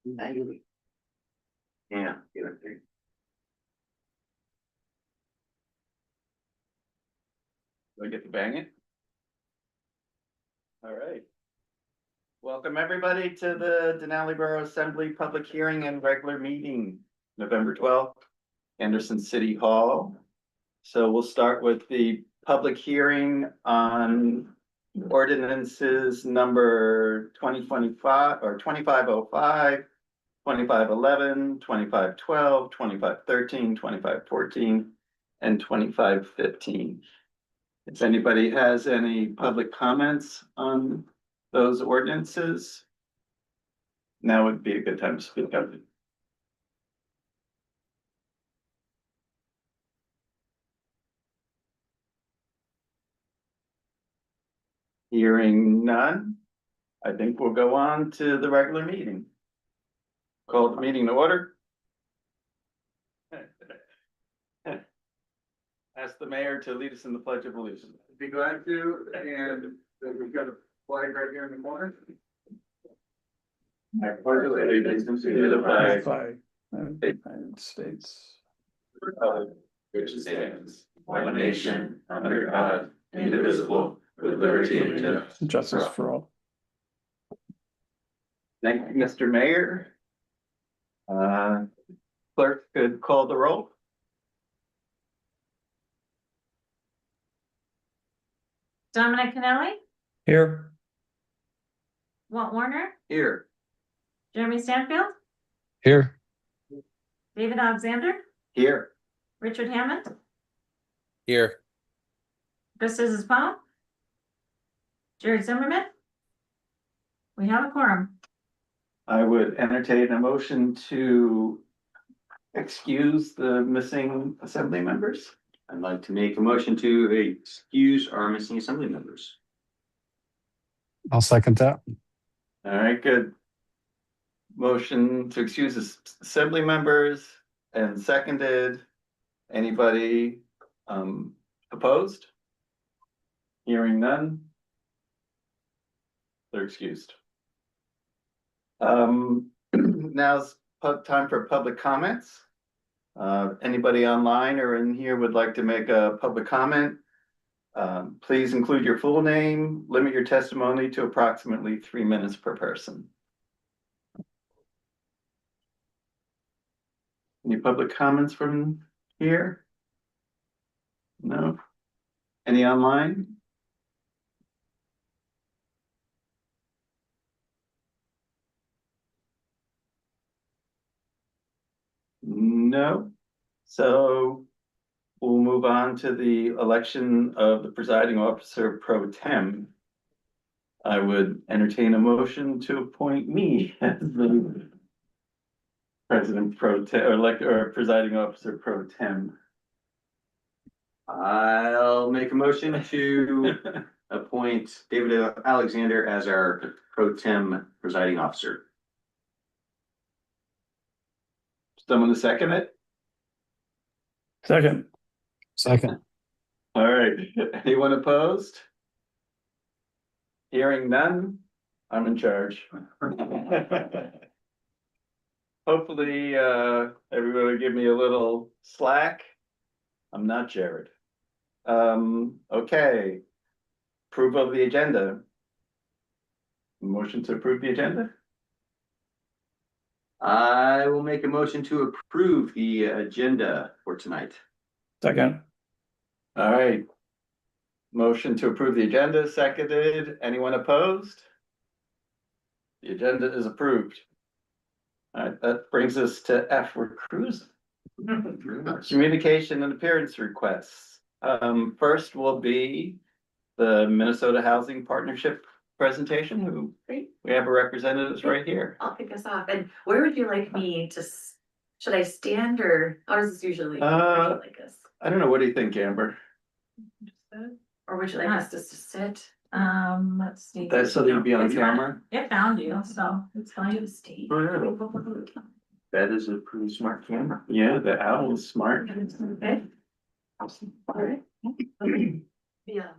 Yeah. Do I get to bang it? All right. Welcome, everybody, to the Denali Borough Assembly Public Hearing and Regular Meeting, November 12th, Anderson City Hall. So we'll start with the public hearing on ordinances number 2025 or 2505, 2511, 2512, 2513, 2514, and 2515. If anybody has any public comments on those ordinances, now would be a good time to speak up. Hearing none, I think we'll go on to the regular meeting. Call the meeting to order. Ask the mayor to lead us in the Pledge of Allegiance. Be glad to, and we've got a flag right here in the corner. I pledge allegiance to the flag Flag of the United States. Republic, which stands one nation under God, indivisible, with liberty and Justice for all. Thank you, Mr. Mayor. Clerk could call the roll. Dominic Canelli, Here. Walt Warner, Here. Jeremy Stanfield, Here. David Alexander, Here. Richard Hammond, Here. Chris Zisbaum, Jared Zimmerman. We have a quorum. I would entertain a motion to excuse the missing assembly members. I'd like to make a motion to excuse our missing assembly members. I'll second that. All right, good. Motion to excuse the assembly members and seconded. Anybody opposed? Hearing none. They're excused. Now's time for public comments. Anybody online or in here would like to make a public comment? Please include your full name, limit your testimony to approximately 3 minutes per person. Any public comments from here? No? Any online? No. So we'll move on to the election of the presiding officer pro tem. I would entertain a motion to appoint me as the president pro tem or presiding officer pro tem. I'll make a motion to appoint David Alexander as our pro tem presiding officer. Someone to second it? Second. Second. All right, anyone opposed? Hearing none, I'm in charge. Hopefully, everyone will give me a little slack. I'm not Jared. Okay. Approval of the agenda. Motion to approve the agenda? I will make a motion to approve the agenda for tonight. Second. All right. Motion to approve the agenda, seconded. Anyone opposed? The agenda is approved. All right, that brings us to F, we're cruising. Communication and appearance requests. First will be the Minnesota Housing Partnership presentation. Great. We have a representative right here. I'll kick us off. And where would you like me to, should I stand or how does this usually? Like this? I don't know, what do you think, Amber? Or would you like us just to sit? Let's see. That's so that you'd be on It's camera? It found you, so it's To fine. the stage. That is a pretty smart camera. Yeah, the owl is smart. Okay. All right. Yeah.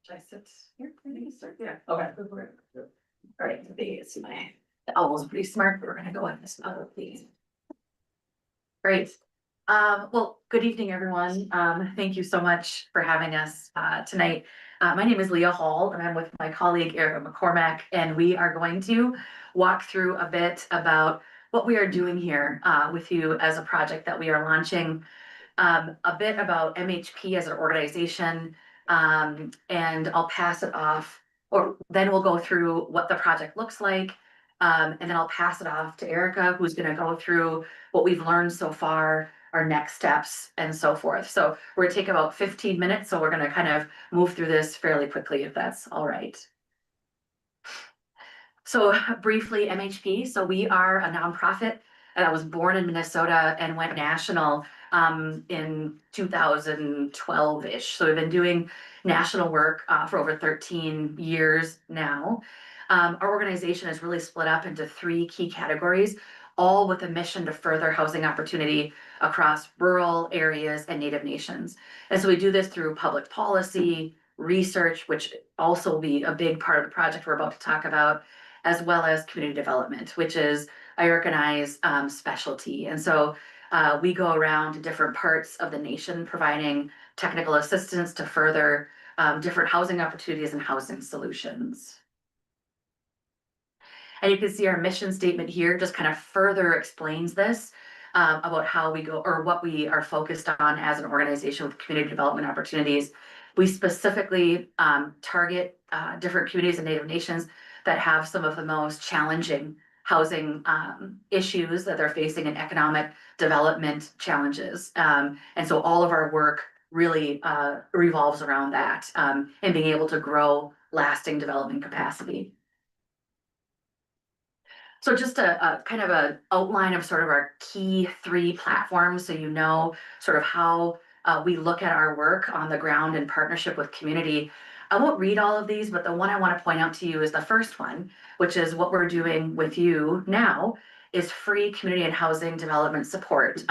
Should I sit here? Maybe start there. Okay. Go for it. All right, I think it's my The owl was pretty smart, but we're gonna go on this owl, please. Great. Well, good evening, everyone. Thank you so much for having us tonight. My name is Leah Hall, and I'm with my colleague Erica McCormack, and we are going to walk through a bit about what we are doing here with you as a project that we are launching. A bit about MHP as an organization, and I'll pass it off, or then we'll go through what the project looks like. And then I'll pass it off to Erica, who's gonna go through what we've learned so far, our next steps, and so forth. So we're gonna take about 15 minutes, so we're gonna kind of move through this fairly quickly, if that's all right. So briefly, MHP, so we are a nonprofit that was born in Minnesota and went national in 2012-ish. So we've been doing national work for over 13 years now. Our organization is really split up into 3 key categories, all with a mission to further housing opportunity across rural areas and Native nations. And so we do this through public policy, research, which also will be a big part of the project we're about to talk about, as well as community development, which is Erica and I's specialty. And so we go around to different parts of the nation providing technical assistance to further different housing opportunities and housing solutions. And you can see our mission statement here just kind of further explains this about how we go, or what we are focused on as an organization with community development opportunities. We specifically target different communities and Native nations that have some of the most challenging housing issues that they're facing in economic development challenges. And so all of our work really revolves around that and being able to grow lasting development capacity. So just a kind of a outline of sort of our key 3 platforms, so you know sort of how we look at our work on the ground in partnership with community. I won't read all of these, but the one I want to point out to you is the first one, which is what we're doing with you now, is free community and housing development support.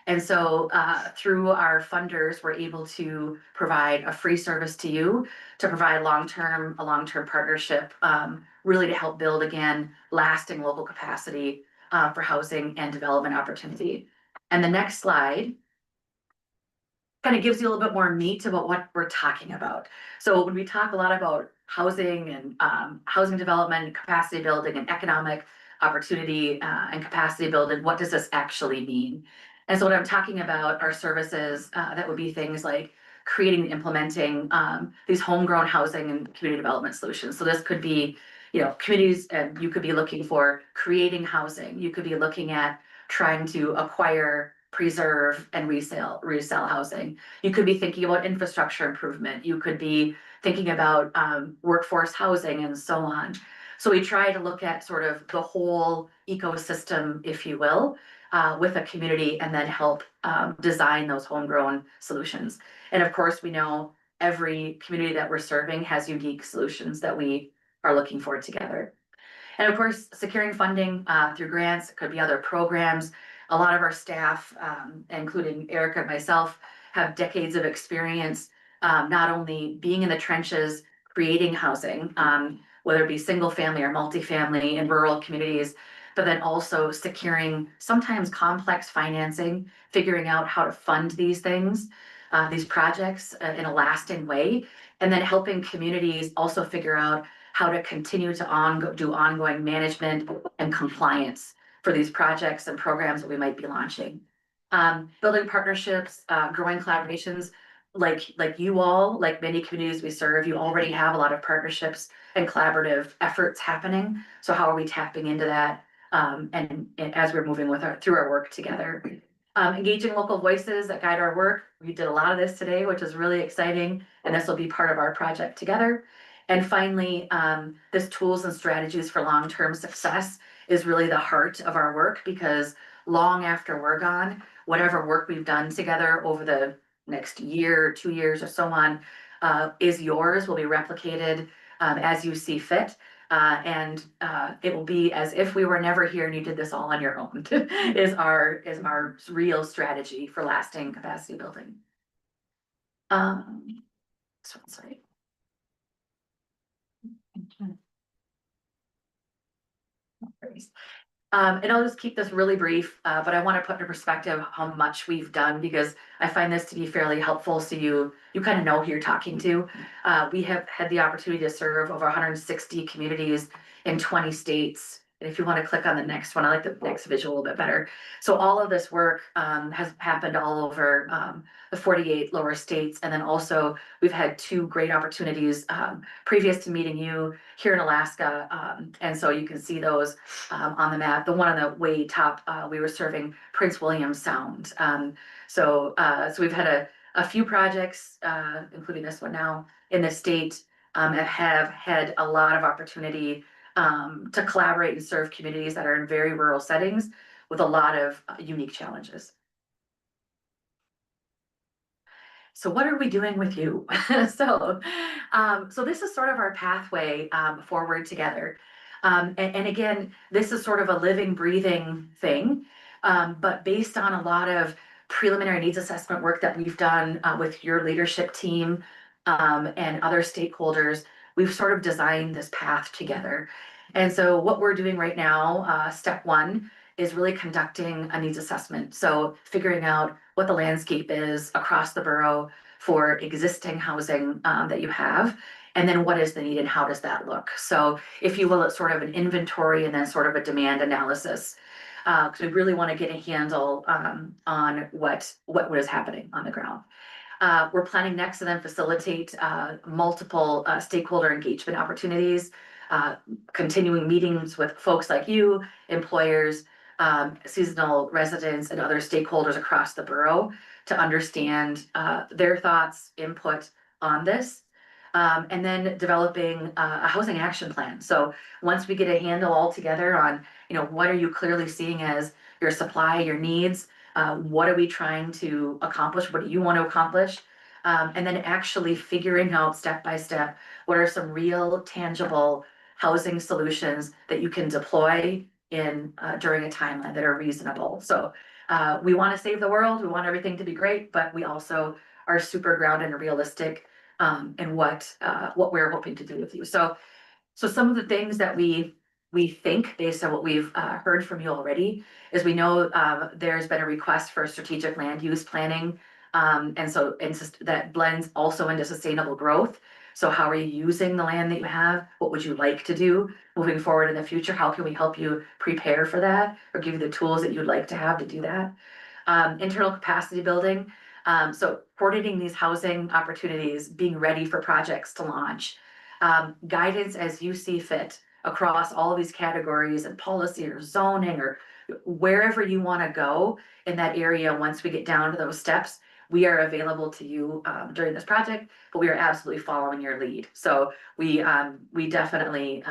And so through our funders, we're able to provide a free service to you to provide a long-term partnership, really to help build, again, lasting local capacity for housing and development opportunity. And the next slide kind of gives you a little bit more meat about what we're talking about. So when we talk a lot about housing and housing development, capacity building, and economic opportunity and capacity building, what does this actually mean? And so what I'm talking about are services that would be things like creating and implementing these homegrown housing and community development solutions. So this could be, you know, communities, and you could be looking for creating housing. You could be looking at trying to acquire, preserve, and resell housing. You could be thinking about infrastructure improvement. You could be thinking about workforce housing and so on. So we try to look at sort of the whole ecosystem, if you will, with a community, and then help design those homegrown solutions. And of course, we know every community that we're serving has unique solutions that we are looking for together. And of course, securing funding through grants, could be other programs. A lot of our staff, including Erica and myself, have decades of experience, not only being in the trenches, creating housing, whether it be single family or multifamily in rural communities, but then also securing sometimes complex financing, figuring out how to fund these things, these projects in a lasting way, and then helping communities also figure out how to continue to do ongoing management and compliance for these projects and programs that we might be launching. Building partnerships, growing collaborations, like you all, like many communities we serve, you already have a lot of partnerships and collaborative efforts happening. So how are we tapping into that? And as we're moving through our work together. Engaging local voices that guide our work. We did a lot of this today, which is really exciting, and this will be part of our project together. And finally, this tools and strategies for long-term success is really the heart of our work, because long after we're gone, whatever work we've done together over the next year, 2 years, or so on, is yours, will be replicated as you see fit. And it will be as if we were never here and you did this all on your own, is our real strategy for lasting capacity building. Sorry. And I'll just keep this really brief, but I want to put into perspective how much we've done because I find this to be fairly helpful. So you kind of know who you're talking to. We have had the opportunity to serve over 160 communities in 20 states. And if you want to click on the next one, I like the next visual a little bit better. So all of this work has happened all over the 48 lower states. And then also we've had 2 great opportunities previous to meeting you here in Alaska. And so you can see those on the map. The one on the way top, we were serving Prince William Sound. So we've had a few projects, including this one now in the state, have had a lot of opportunity to collaborate and serve communities that are in very rural settings with a lot of unique challenges. So what are we doing with you? So this is sort of our pathway forward together. And again, this is sort of a living, breathing thing, but based on a lot of preliminary needs assessment work that we've done with your leadership team and other stakeholders, we've sort of designed this path together. And so what we're doing right now, step 1, is really conducting a needs assessment. So figuring out what the landscape is across the borough for existing housing that you have, and then what is the need and how does that look? So if you will, it's sort of an inventory and then sort of a demand analysis. Because we really want to get a handle on what is happening on the ground. We're planning next to then facilitate multiple stakeholder engagement opportunities, continuing meetings with folks like you, employers, seasonal residents and other stakeholders across the borough to understand their thoughts, input on this. And then developing a housing action plan. So once we get a handle all together on, what are you clearly seeing as your supply, your needs, what are we trying to accomplish? What do you want to accomplish? And then actually figuring out step by step, what are some real tangible housing solutions that you can deploy in during a timeline that are reasonable. So we want to save the world. We want everything to be great, but we also are super grounded and realistic in what we're hoping to do with you. So some of the things that we think based on what we've heard from you already is we know there's been a request for strategic land use planning. And so that blends also into sustainable growth. So how are you using the land that you have? What would you like to do moving forward in the future? How can we help you prepare for that or give you the tools that you'd like to have to do that? Internal capacity building. So coordinating these housing opportunities, being ready for projects to launch, guidance as you see fit across all of these categories and policy or zoning or wherever you want to go in that area. Once we get down to those steps, we are available to you during this project, but we are absolutely following your lead. So we definitely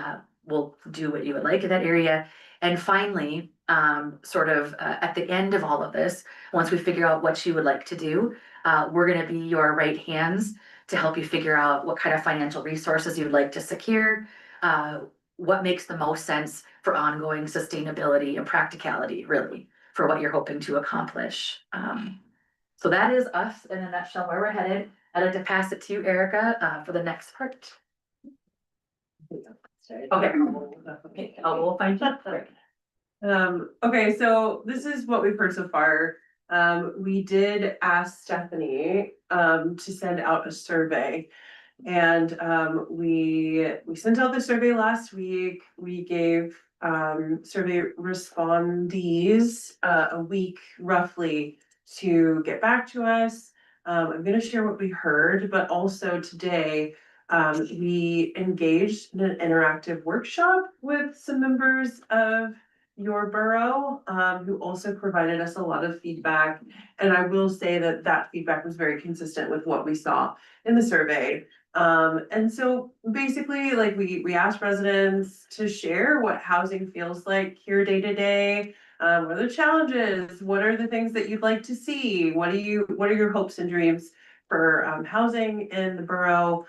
will do what you would like in that area. And finally, at the end of all of this, once we figure out what you would like to do, we're going to be your right hands to help you figure out what kind of financial resources you'd like to secure, what makes the most sense for ongoing sustainability and practicality, really, for what you're hoping to accomplish. So that is us in a nutshell where we're headed. I'd like to pass it to you, Erica, for the next part. Okay. We'll find you. Okay, so this is what we've heard so far. We did ask Stephanie to send out a survey. And we sent out the survey last week. We gave survey respondees a week roughly to get back to us. I'm gonna share what we heard, but also today we engaged in an interactive workshop with some members of your borough who also provided us a lot of feedback. And I will say that that feedback was very consistent with what we saw in the survey. And so basically, like we asked residents to share what housing feels like here day to day. What are the challenges? What are the things that you'd like to see? What are your hopes and dreams for housing in the borough?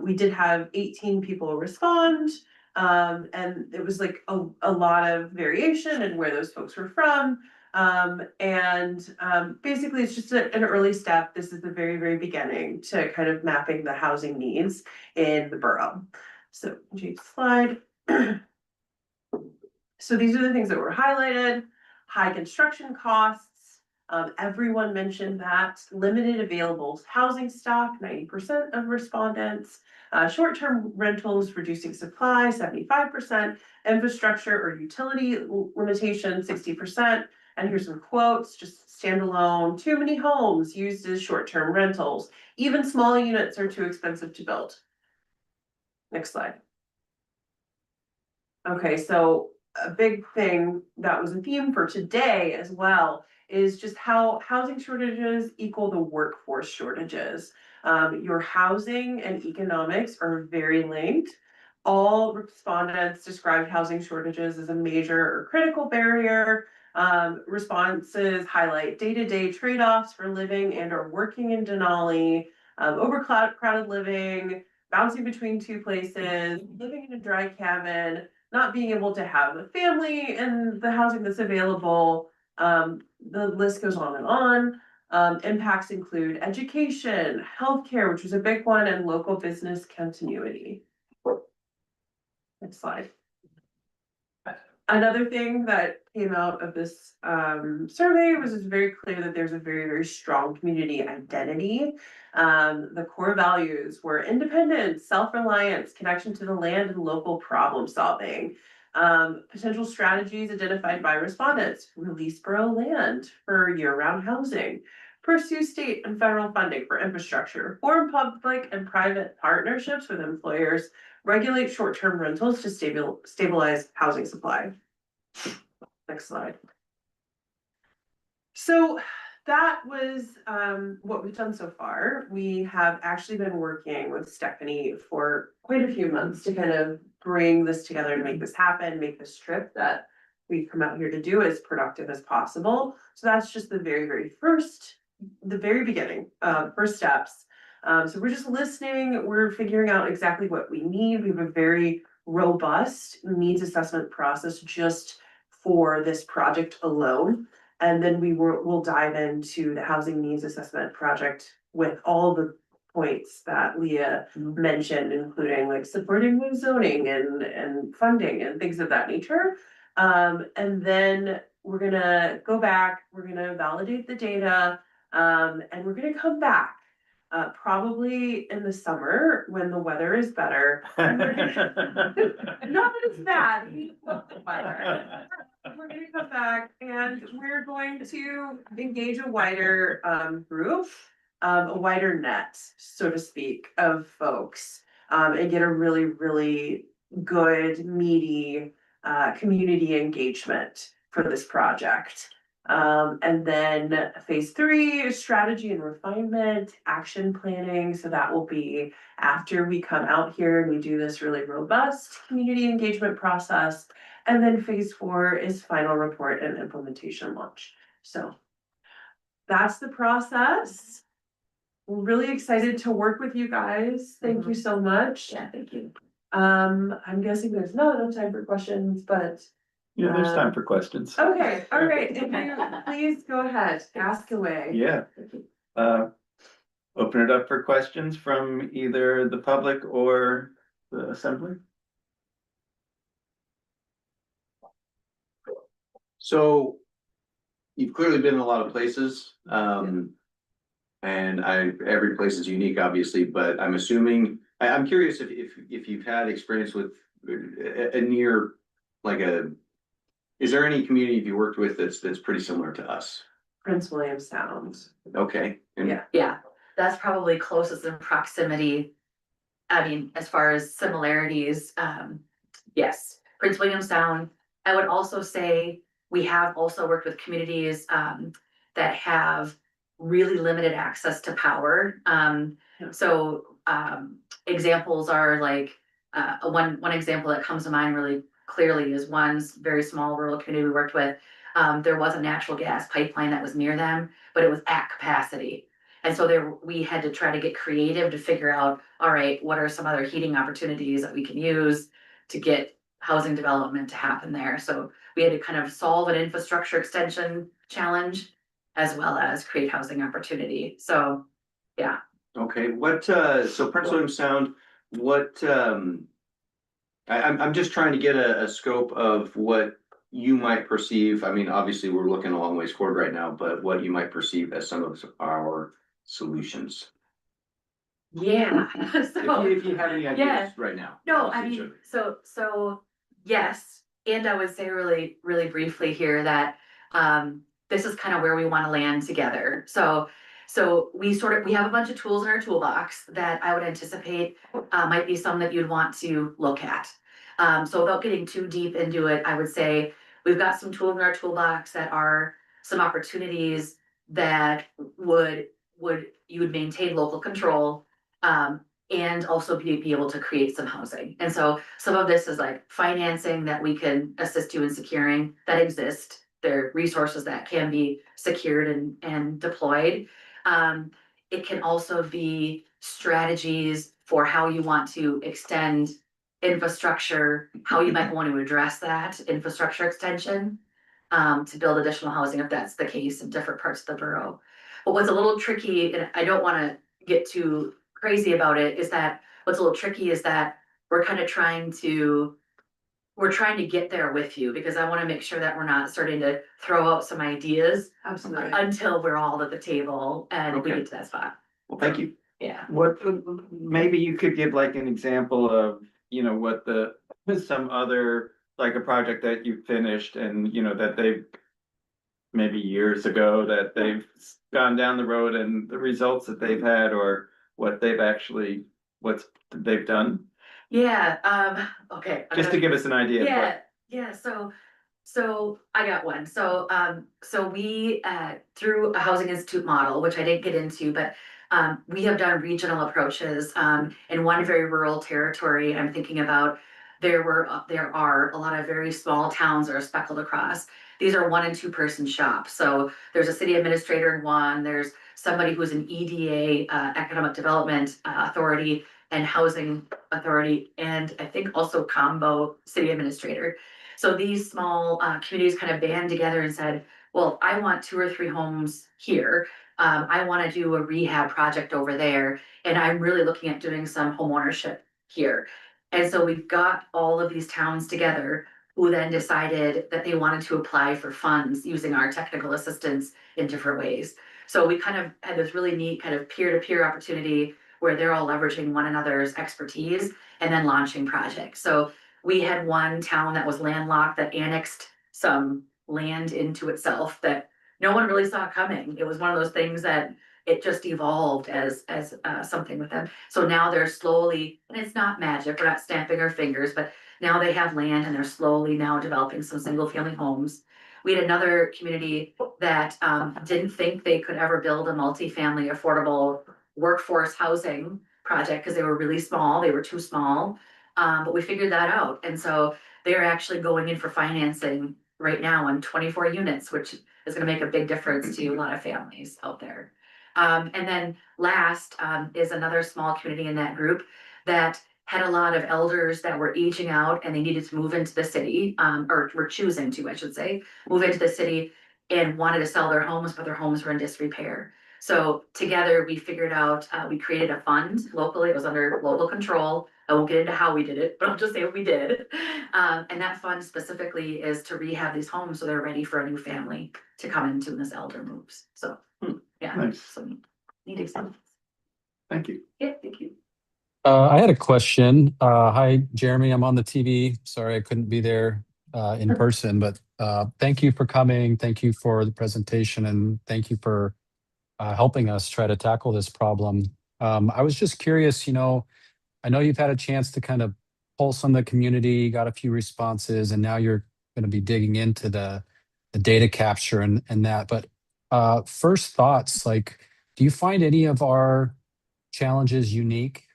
We did have 18 people respond. And it was like a lot of variation in where those folks were from. Basically it's just an early step. This is the very, very beginning to kind of mapping the housing needs in the borough. So, Jake's slide. So these are the things that were highlighted: high construction costs. Everyone mentioned that. Limited available housing stock, 90% of respondents. Short-term rentals reducing supply, 75%. Infrastructure or utility limitation, 60%. And here's some quotes, just standalone: too many homes used as short-term rentals. Even small units are too expensive to build. Next slide. Okay, so a big thing that was a theme for today as well is just how housing shortages equal the workforce shortages. Your housing and economics are very linked. All respondents described housing shortages as a major or critical barrier. Responses highlight day-to-day trade-offs for living and or working in Denali, overcrowded living, bouncing between two places, living in a dry cabin, not being able to have a family and the housing that's available. The list goes on and on. Impacts include education, healthcare, which was a big one, and local business continuity. Next slide. Another thing that came out of this survey was it's very clear that there's a very, very strong community identity. The core values were independence, self-reliance, connection to the land, and local problem solving. Potential strategies identified by respondents: release borough land for year-round housing, pursue state and federal funding for infrastructure, form public and private partnerships with employers, regulate short-term rentals to stabilize housing supply. Next slide. So that was what we've done so far. We have actually been working with Stephanie for quite a few months to kind of bring this together, to make this happen, make this trip that we've come out here to do as productive as possible. So that's just the very, the very beginning, first steps. So we're just listening, we're figuring out exactly what we need. We have a very robust needs assessment process just for this project alone. And then we'll dive into the housing needs assessment project with all the points that Leah mentioned, including like supporting with zoning and funding and things of that nature. And then we're gonna go back, we're gonna validate the data, and we're gonna come back. Probably in the summer when the weather is better. Not that it's bad, we love the weather. We're gonna come back and we're going to engage a wider group, a wider net, so to speak, of folks. And get a really, really good, meaty community engagement for this project. And then phase 3 is strategy and refinement, action planning. So that will be after we come out here and we do this really robust community engagement process. And then phase 4 is final report and implementation launch. So that's the process. We're really excited to work with you guys. Thank you so much. Yeah, thank you. I'm guessing there's not enough time for questions, but Yeah, there's time for questions. okay, all right. If you please go ahead, ask away. Yeah. Open it up for questions from either the public or the assembly. So you've clearly been in a lot of places, and every place is unique, obviously, but I'm assuming, I'm curious if you've had experience with a near, is there any community you worked with that's pretty similar to us? Prince William Sound. Okay. And Yeah. Yeah, that's probably closest in proximity. I mean, as far as similarities, yes, Prince William Sound. I would also say we have also worked with communities that have really limited access to power. So examples are like one example that comes to mind really clearly is one very small rural community we worked with. There was a natural gas pipeline that was near them, but it was at capacity. And so we had to try to get creative to figure out, all right, what are some other heating opportunities that we can use to get housing development to happen there? So we had to kind of solve an infrastructure extension challenge as well as create housing opportunity. So, yeah. Okay, so Prince William Sound, I'm just trying to get a scope of what you might perceive, I mean, obviously, we're looking a long ways forward right now, but what you might perceive as some of our solutions. Yeah, so. If you have any Yeah. ideas right now. No, I obviously, mean, so, yes, and I would say really, really briefly here that, this is kind of where we want to land together. So we have a bunch of tools in our toolbox that I would anticipate, might be some that you'd want to look at. So without getting too deep into it, I would say we've got some tools in our toolbox that are some opportunities that you would maintain local control. And also be able to create some housing. And so some of this is like financing that we can assist you in securing that exist. There are resources that can be secured and deployed. It can also be strategies for how you want to extend infrastructure, how you might want to address that infrastructure extension. To build additional housing if that's the case in different parts of the borough. But what's a little tricky, and I don't wanna get too crazy about it, is that what's a little tricky is that we're kind of trying to get there with you, because I wanna make sure that we're not starting to throw out some ideas Absolutely. until we're all at the table and we Okay. get to that spot. Well, thank you. Yeah. What, maybe you could give like an example of, you know, what some other, like a project that you finished and, you know, that they've maybe years ago that they've gone down the road and the results that they've had, or what they've done, Yeah, okay. I'm just to gonna- give us an idea. of what- Yeah, so I got one. So we, through a housing institute model, which I didn't get into, but we have done regional approaches, in one very rural territory. I'm thinking about, there are a lot of very small towns that are speckled across. These are 1 and 2 person shops. So there's a city administrator in one, there's somebody who's an EDA, Economic Development Authority and Housing Authority, and I think also combo city administrator. So these small communities kind of band together and said, well, I want 2 or 3 homes here. I want to do a rehab project over there, and I'm really looking at doing some homeownership here. And so we've got all of these towns together who then decided that they wanted to apply for funds using our technical assistance in different ways. So we kind of had this really neat kind of peer-to-peer opportunity where they're all leveraging one another's expertise and then launching projects. So we had one town that was landlocked that annexed some land into itself that no one really saw coming. It was one of those things that it just evolved as something with them. So now they're slowly, and it's not magic, we're not snapping our fingers, but now they have land and they're slowly now developing some single family homes. We had another community that didn't think they could ever build a multifamily affordable workforce housing project because they were really small, they were too small. But we figured that out. And so they're actually going in for financing right now on 24 units, which is gonna make a big difference to a lot of families out there. And then last is another small community in that group that had a lot of elders that were aging out and they needed to move into the city, or were choosing to, I should say, move into the city and wanted to sell their homes, but their homes were in disrepair. So together we figured out, we created a fund locally, it was under local control. I won't get into how we did it, but I'll just say what we did. And that fund specifically is to rehab these homes so they're ready for a new family to come into when this elder moves. So, yeah. Nice. So neat examples. Thank you. Yeah, thank you. I had a question. Hi, Jeremy. I'm on the TV. Sorry, I couldn't be there in person, but thank you for coming. Thank you for the presentation, and thank you for helping us try to tackle this problem. I was just curious, I know you've had a chance to kind of pulse on the community, got a few responses, and now you're going to be digging into the data capture and that. But first thoughts, like, do you find any of our challenges unique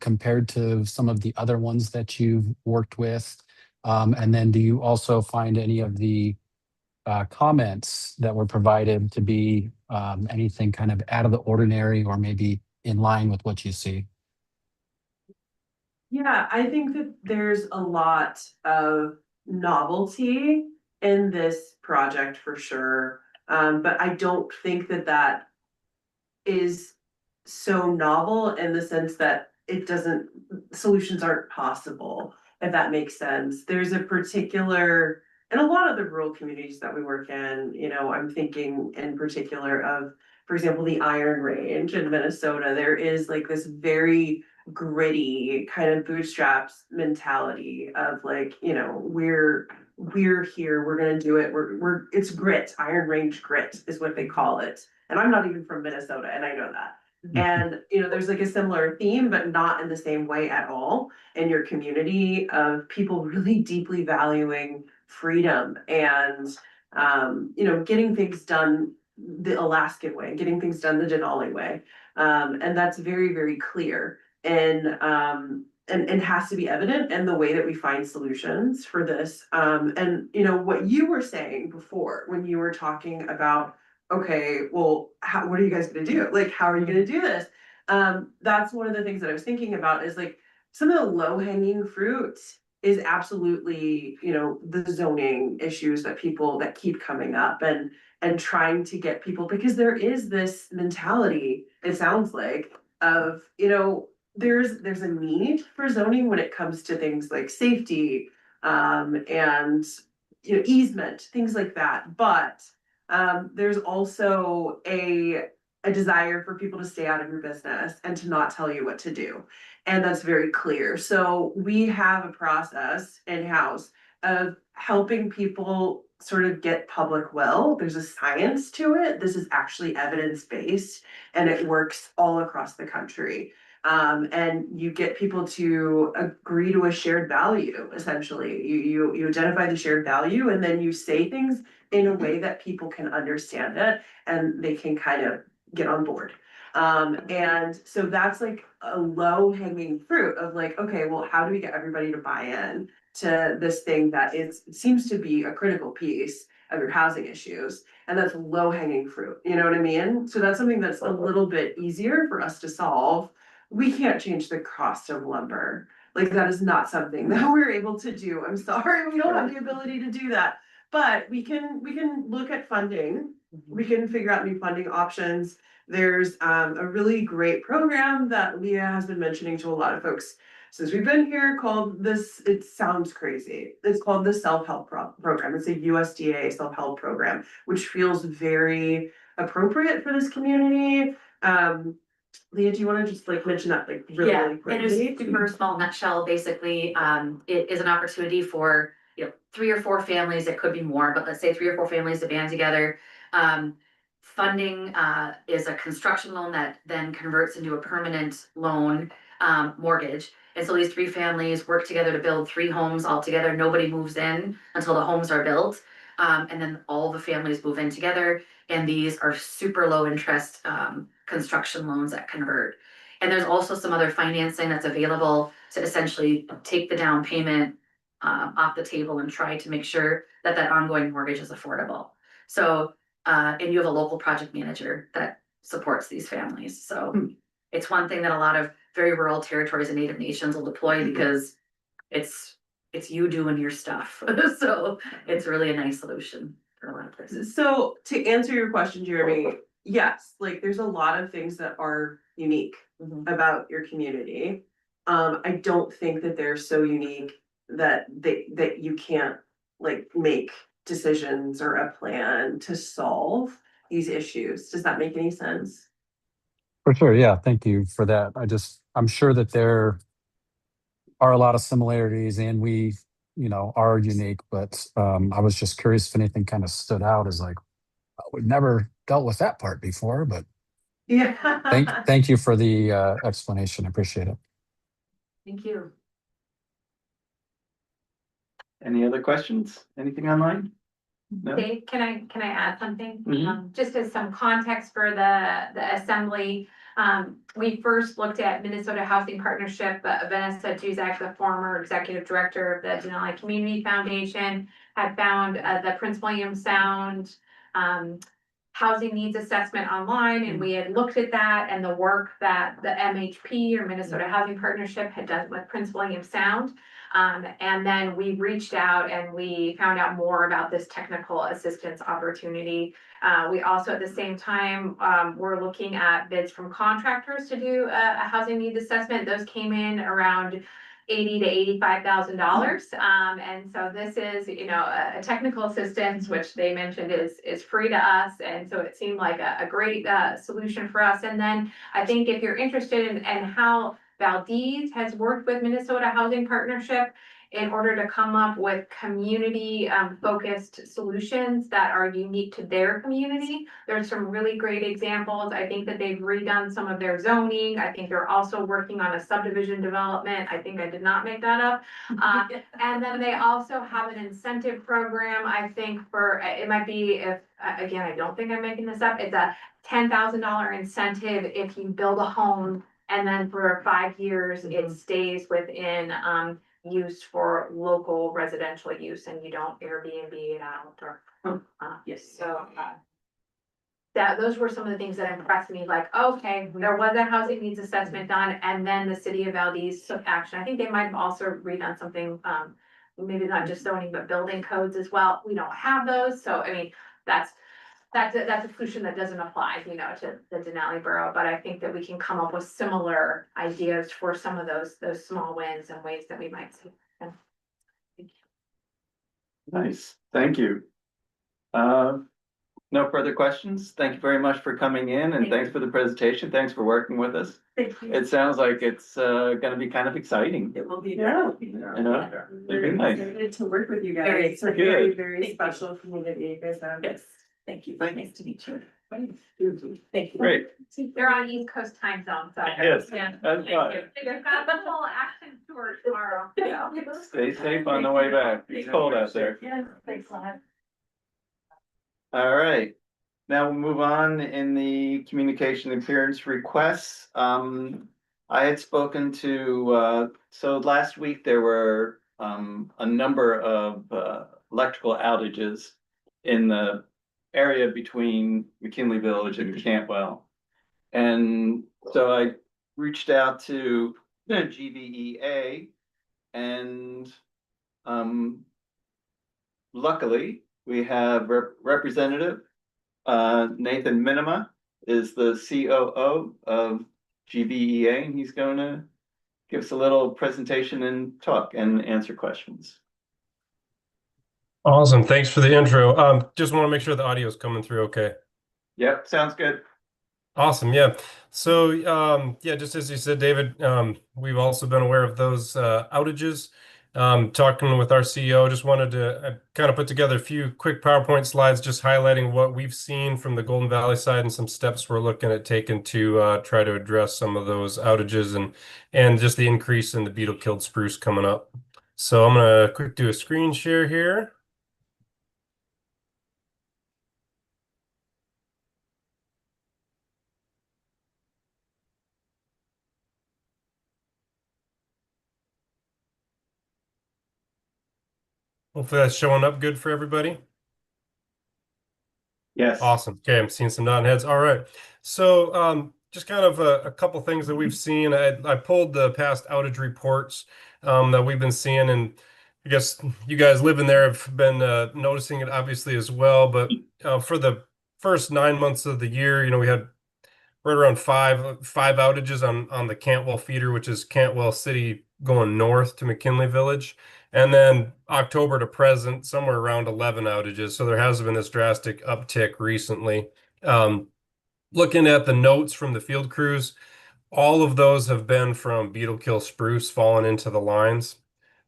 compared to some of the other ones that you've worked with? And then do you also find any of the comments that were provided to be anything kind of out of the ordinary or maybe in line with what you see? Yeah, I think that there's a lot of novelty in this project for sure. But I don't think that that is so novel in the sense that solutions aren't possible, if that makes sense. There's a particular and a lot of the rural communities that we work in, I'm thinking in particular of, for example, the Iron Range in Minnesota, there is like this very gritty kind of bootstraps mentality of like, we're here, we're gonna do it, it's grit, Iron Range grit is what they call it. And I'm not even from Minnesota and I know that. And, there's like a similar theme, but not in the same way at all in your community of people really deeply valuing freedom and, getting things done the Alaskan way, getting things done the Denali way. And that's very, very clear and has to be evident in the way that we find solutions for this. And what you were saying before, when you were talking about, okay, well, what are you guys gonna do? Like, how are you gonna do this? That's one of the things that I was thinking about is like, some of the low hanging fruit is absolutely, the zoning issues that keep coming up and trying to get people, because there is this mentality, it sounds like, of, there's a need for zoning when it comes to things like safety, and, easement, things like that. But, there's also a desire for people to stay out of your business and to not tell you what to do. And that's very clear. So we have a process in-house of helping people sort of get public will. There's a science to it. This is actually evidence-based and it works all across the country. And you get people to agree to a shared value, essentially. You identify the shared value and then you say things in a way that people can understand it and they can kind of get on board. And so that's like a low hanging fruit of like, okay, well, how do we get everybody to buy in to this thing that seems to be a critical piece of your housing issues? And that's low hanging fruit, you know what I mean? So that's something that's a little bit easier for us to solve. We can't change the cost of lumber. Like that is not something that we're able to do. I'm sorry, we don't have the ability to do that. But we can look at funding. We can figure out new funding options. There's a really great program that Leah has been mentioning to a lot of folks since we've been here called this, it sounds crazy. It's called the self-help program. It's a USDA self-help program, which feels very appropriate for this community. Leah, do you want to just like mention that like really, Yeah, really in quickly? a super small nutshell, basically, it is an opportunity for, 3 or 4 families, it could be more, but let's say 3 or 4 families to band together. Funding is a construction loan that then converts into a permanent loan, mortgage. And so these 3 families work together to build 3 homes all together. Nobody moves in until the homes are built. And then all the families move in together. And these are super low interest construction loans that convert. And there's also some other financing that's available to essentially take the down payment off the table and try to make sure that ongoing mortgage is affordable. So, and you have a local project manager that supports these families. So it's one thing that a lot of very rural territories and Native nations will deploy because it's you doing your stuff. So it's really a nice solution for a lot of places. So to answer your question, Jeremy, yes, like there's a lot of things that are unique about your community. I don't think that they're so unique that you can't like make decisions or a plan to solve these issues. Does that make any sense? For sure. Yeah. Thank you for that. I'm sure that there are a lot of similarities and we, are unique, but I was just curious if anything kind of stood out as like, we've never dealt with that part before, but Yeah. thank you for the explanation. I appreciate it. Thank you. Any other questions? Anything online? No? Dave, can I add something? Mhm. Just as some context for the assembly. We first looked at Minnesota Housing Partnership, Vanessa Juzak, the former executive director of the Denali Community Foundation, had found the Prince William Sound housing needs assessment online, and we had looked at that and the work that the MHP or Minnesota Housing Partnership had done with Prince William Sound. And then we reached out and we found out more about this technical assistance opportunity. We also, at the same time, we're looking at bids from contractors to do a housing needs assessment. Those came in around $80,000 to $85,000. And so this is, a technical assistance, which they mentioned is free to us. And so it seemed like a great solution for us. And then I think if you're interested in how Valdez has worked with Minnesota Housing Partnership in order to come up with community focused solutions that are unique to their community. There's some really great examples. I think that they've redone some of their zoning. I think they're also working on a subdivision development. I think I did not make that up. And then they also have an incentive program, I think it might be again, I don't think I'm making this up. It's a $10,000 incentive if you build a home and then for 5 years, it stays within use for local residential use and you don't Airbnb it out or. Yes. So, those were some of the things that impressed me, like, okay, there was a housing needs assessment done, and then the city of Valdez took action. I think they might have also redone something, maybe not just zoning, but building codes as well. We don't have those, so I mean, that's a solution that doesn't apply, to the Denali Borough, but I think that we can come up with similar ideas for some of those small wins and ways that we might see. Nice, thank you. No further questions. Thank you very much for coming in and thanks for the presentation. Thanks for working with us. Thank you. It sounds like it's gonna be kind of exciting. It will be. Yeah. Very Nice. excited to work with you guys. Very It's a very, Good. very special community you guys have. Yes, thank you. Thank Nice to meet you. Thank you. Great. They're on East Coast time zone, so. Yes, Yeah. that's fine. They've got the whole action tour tomorrow. Stay safe on the way back. It's cold out there. Yes, thanks a lot. All right. Now we'll move on in the communication appearance requests. I had spoken to, so last week there were a number of electrical outages in the area between McKinley Village and Cantwell. And so I reached out to the GVEA and luckily we have Representative Nathan Minima is the COO of GVEA, and he's going to give us a little presentation and talk and answer questions. Awesome. Thanks for the intro. Just want to make sure the audio is coming through okay. Yep, sounds good. Awesome. Yeah. So, yeah, just as you said, David, we've also been aware of those outages. Talking with our CEO, just wanted to kind of put together a few quick PowerPoint slides, just highlighting what we've seen from the Golden Valley side and some steps we're looking at taking to try to address some of those outages and just the increase in the beetle-killed spruce coming up. So I'm going to quick do a screen share here. Hopefully that's showing up good for everybody. Yes. Awesome. Okay, I'm seeing some nodding heads. All right. So just kind of a couple things that we've seen. I pulled the past outage reports that we've been seeing, and I guess you guys living there have been noticing it obviously as well. But for the first 9 months of the year, we had right around five outages on the Cantwell feeder, which is Cantwell City going north to McKinley Village. And then October to present, somewhere around 11 outages. So there has been this drastic uptick recently. Looking at the notes from the field crews, all of those have been from beetle kill spruce falling into the lines.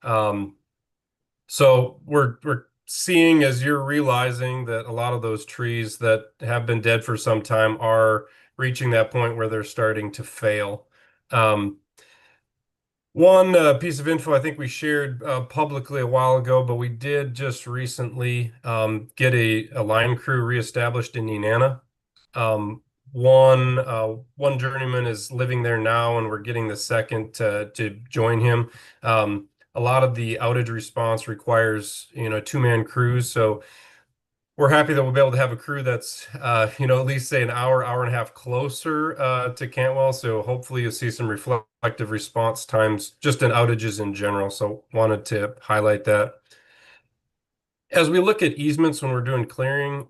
So we're seeing, as you're realizing, that a lot of those trees that have been dead for some time are reaching that point where they're starting to fail. One piece of info I think we shared publicly a while ago, but we did just recently get a line crew reestablished in Nenana. One journeyman is living there now, and we're getting the second to join him. A lot of the outage response requires, 2-man crews, so we're happy that we'll be able to have a crew that's, at least say an hour and a half closer to Cantwell. So hopefully you'll see some reflective response times just in outages in general. So wanted to highlight that. As we look at easements when we're doing clearing,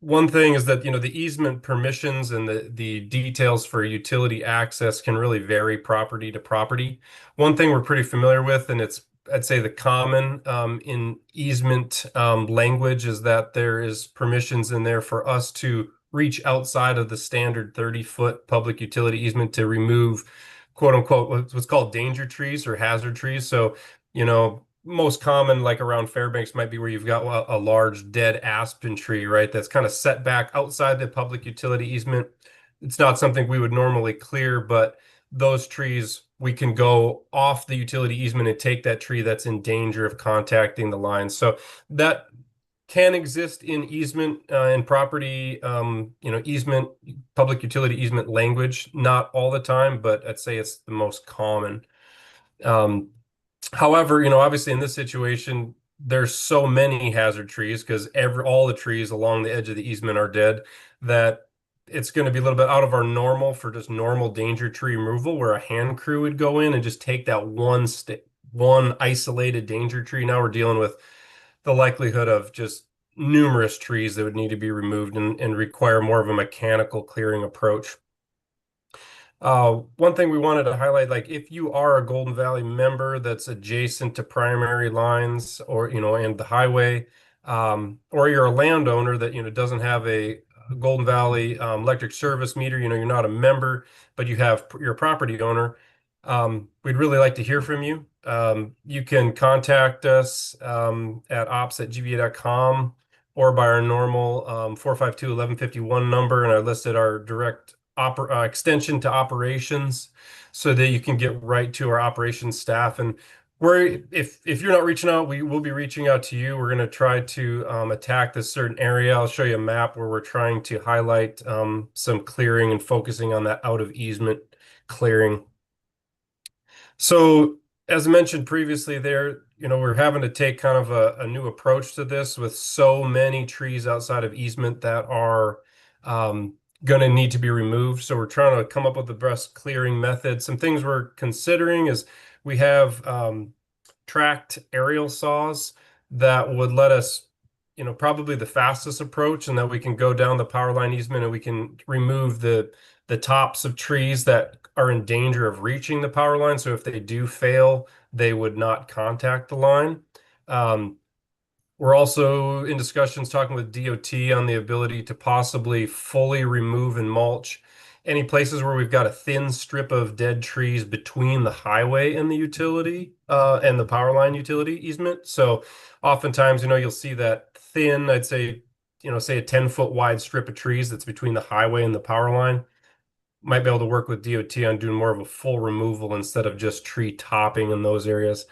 one thing is that, the easement permissions and the details for utility access can really vary property to property. One thing we're pretty familiar with, and it's, I'd say, the common in easement language, is that there is permissions in there for us to reach outside of the standard 30-foot public utility easement to remove, quote unquote, what's called danger trees or hazard trees. So, most common, like around Fairbanks, might be where you've got a large dead aspen tree, right? That's kind of set back outside the public utility easement. It's not something we would normally clear, but those trees, we can go off the utility easement and take that tree that's in danger of contacting the line. So that can exist in easement and property, easement, public utility easement language, not all the time, but I'd say it's the most common. However, obviously in this situation, there's so many hazard trees because all the trees along the edge of the easement are dead, that it's going to be a little bit out of our normal for just normal danger tree removal, where a hand crew would go in and just take that one isolated danger tree. Now we're dealing with the likelihood of just numerous trees that would need to be removed and require more of a mechanical clearing approach. One thing we wanted to highlight, like if you are a Golden Valley member that's adjacent to primary lines or, and the highway, or you're a landowner that, doesn't have a Golden Valley electric service meter, you're not a member, but you're a property owner, we'd really like to hear from you. You can contact us at ops@gva.com or by our normal 452-1151 number, and I listed our direct extension to operations so that you can get right to our operations staff. And if you're not reaching out, we will be reaching out to you. We're going to try to attack this certain area. I'll show you a map where we're trying to highlight some clearing and focusing on that out of easement clearing. So as I mentioned previously there, we're having to take kind of a new approach to this with so many trees outside of easement that are going to need to be removed. So we're trying to come up with the best clearing method. Some things we're considering is we have tracked aerial saws that would let us, probably the fastest approach, and that we can go down the power line easement and we can remove the tops of trees that are in danger of reaching the power line. So if they do fail, they would not contact the line. We're also in discussions talking with DOT on the ability to possibly fully remove and mulch any places where we've got a thin strip of dead trees between the highway and the utility and the power line utility easement. So oftentimes, you'll see that thin, I'd say, say a 10-foot wide strip of trees that's between the highway and the power line. Might be able to work with DOT on doing more of a full removal instead of just tree topping in those areas.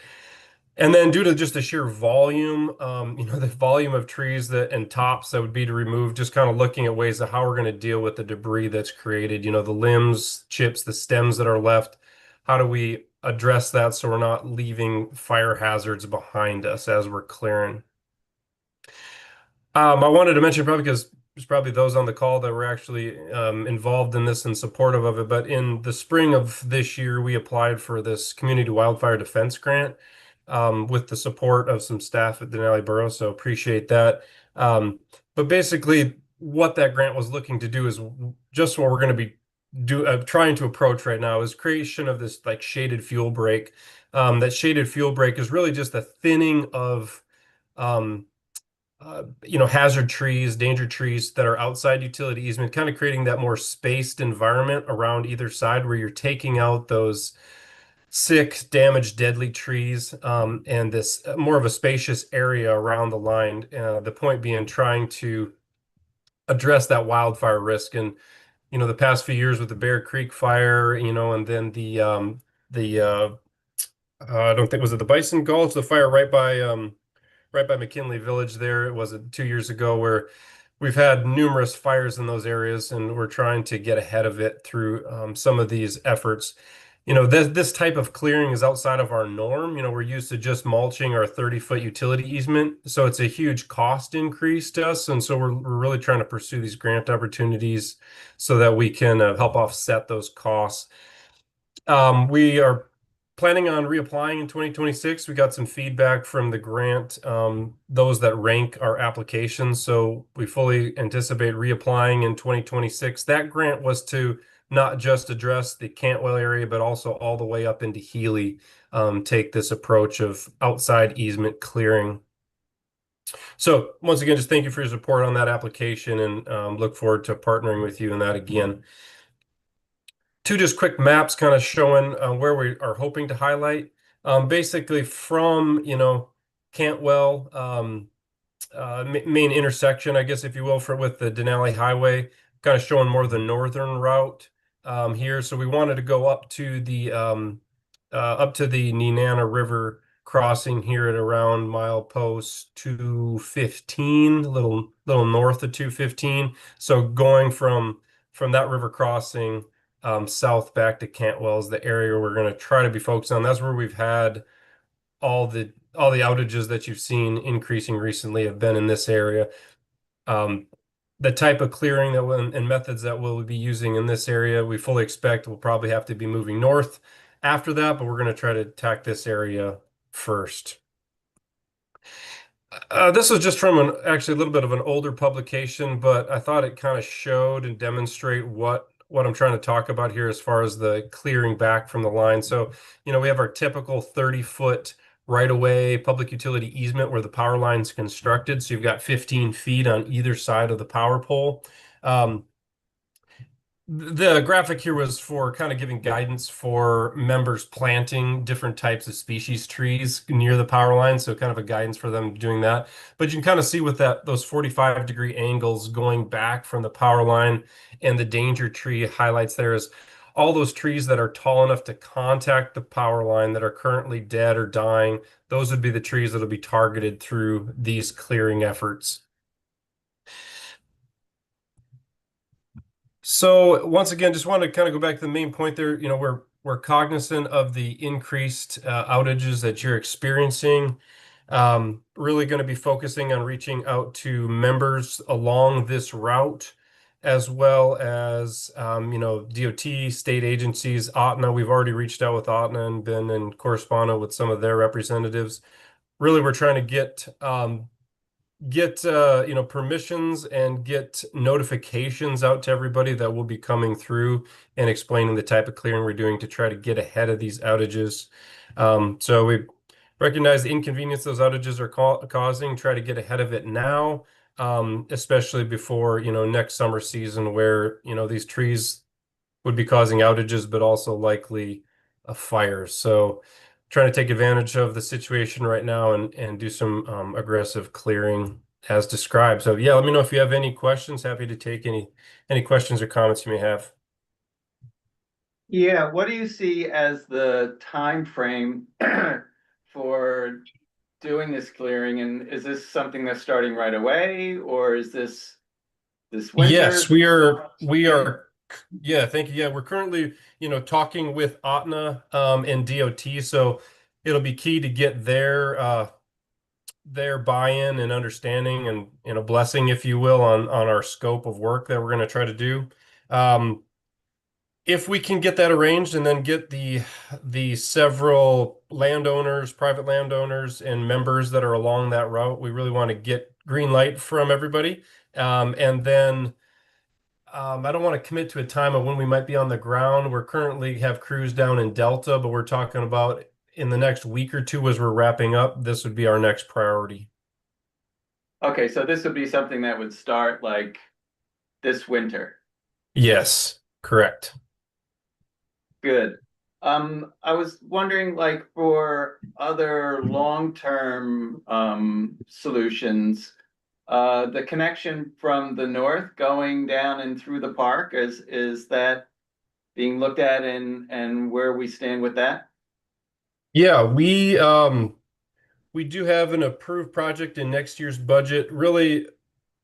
And then due to just the sheer volume, the volume of trees and tops that would be to remove, just kind of looking at ways of how we're going to deal with the debris that's created, the limbs, chips, the stems that are left. How do we address that so we're not leaving fire hazards behind us as we're clearing? I wanted to mention, probably because there's probably those on the call that were actually involved in this and supportive of it, but in the spring of this year, we applied for this Community Wildfire Defense Grant with the support of some staff at Denali Borough, so appreciate that. But basically, what that grant was looking to do is just what we're going to be trying to approach right now is creation of this like shaded fuel break. That shaded fuel break is really just a thinning of hazard trees, danger trees that are outside utility easement, kind of creating that more spaced environment around either side where you're taking out those sick, damaged, deadly trees, and this more of a spacious area around the line. The point being trying to address that wildfire risk. And, the past few years with the Bear Creek fire, and then I don't think, was it the Bison Gulch, the fire right by McKinley Village there. It was 2 years ago, where we've had numerous fires in those areas, and we're trying to get ahead of it through some of these efforts. This type of clearing is outside of our norm. We're used to just mulching our 30-foot utility easement, so it's a huge cost increase to us. And so we're really trying to pursue these grant opportunities so that we can help offset those costs. We are planning on reapplying in 2026. We got some feedback from the grant, those that rank our applications. So we fully anticipate reapplying in 2026. That grant was to not just address the Cantwell area, but also all the way up into Healy, take this approach of outside easement clearing. So once again, just thank you for your support on that application, and look forward to partnering with you in that again. Two just quick maps kind of showing where we are hoping to highlight. Basically from, Cantwell, main intersection, I guess, if you will, with the Denali Highway, kind of showing more the northern route here. So we wanted to go up to the Nenana River crossing here at around milepost 215, a little north of 215. So going from that river crossing south back to Cantwell is the area we're going to try to be focused on. That's where we've had all the outages that you've seen increasing recently have been in this area. The type of clearing and methods that we'll be using in this area, we fully expect we'll probably have to be moving north after that, but we're going to try to attack this area first. This was just from actually a little bit of an older publication, but I thought it kind of showed and demonstrate what I'm trying to talk about here as far as the clearing back from the line. So, we have our typical 30-foot right-of-way public utility easement where the power line's constructed. So you've got 15 feet on either side of the power pole. The graphic here was for kind of giving guidance for members planting different types of species trees near the power line. So kind of a guidance for them doing that. But you can kind of see with those 45-degree angles going back from the power line, and the danger tree highlights there is all those trees that are tall enough to contact the power line that are currently dead or dying. Those would be the trees that will be targeted through these clearing efforts. So once again, just want to kind of go back to the main point there. We're cognizant of the increased outages that you're experiencing. Really going to be focusing on reaching out to members along this route, as well as DOT, state agencies, OTNA. We've already reached out with OTNA and been in correspondence with some of their representatives. Really, we're trying to get permissions and get notifications out to everybody that will be coming through and explaining the type of clearing we're doing to try to get ahead of these outages. So we recognize the inconvenience those outages are causing, try to get ahead of it now, especially before, next summer season where, these trees would be causing outages, but also likely a fire. So trying to take advantage of the situation right now and do some aggressive clearing as described. So yeah, let me know if you have any questions. Happy to take any questions or comments you may have. Yeah, what do you see as the time frame for doing this clearing? And is this something that's starting right away, or is this winter? Yes, we are. Yeah, thank you. Yeah, we're currently, talking with OTNA and DOT. So it'll be key to get their buy-in and understanding and a blessing, if you will, on our scope of work that we're going to try to do. If we can get that arranged and then get the several landowners, private landowners, and members that are along that route, we really want to get green light from everybody. And then I don't want to commit to a time of when we might be on the ground. We're currently have crews down in Delta, but we're talking about in the next week or two as we're wrapping up, this would be our next priority. Okay, so this would be something that would start like this winter. Yes, correct. Good. I was wondering, like, for other long-term solutions, the connection from the north going down and through the park, is that being looked at, and where we stand with that? Yeah, we do have an approved project in next year's budget. Really,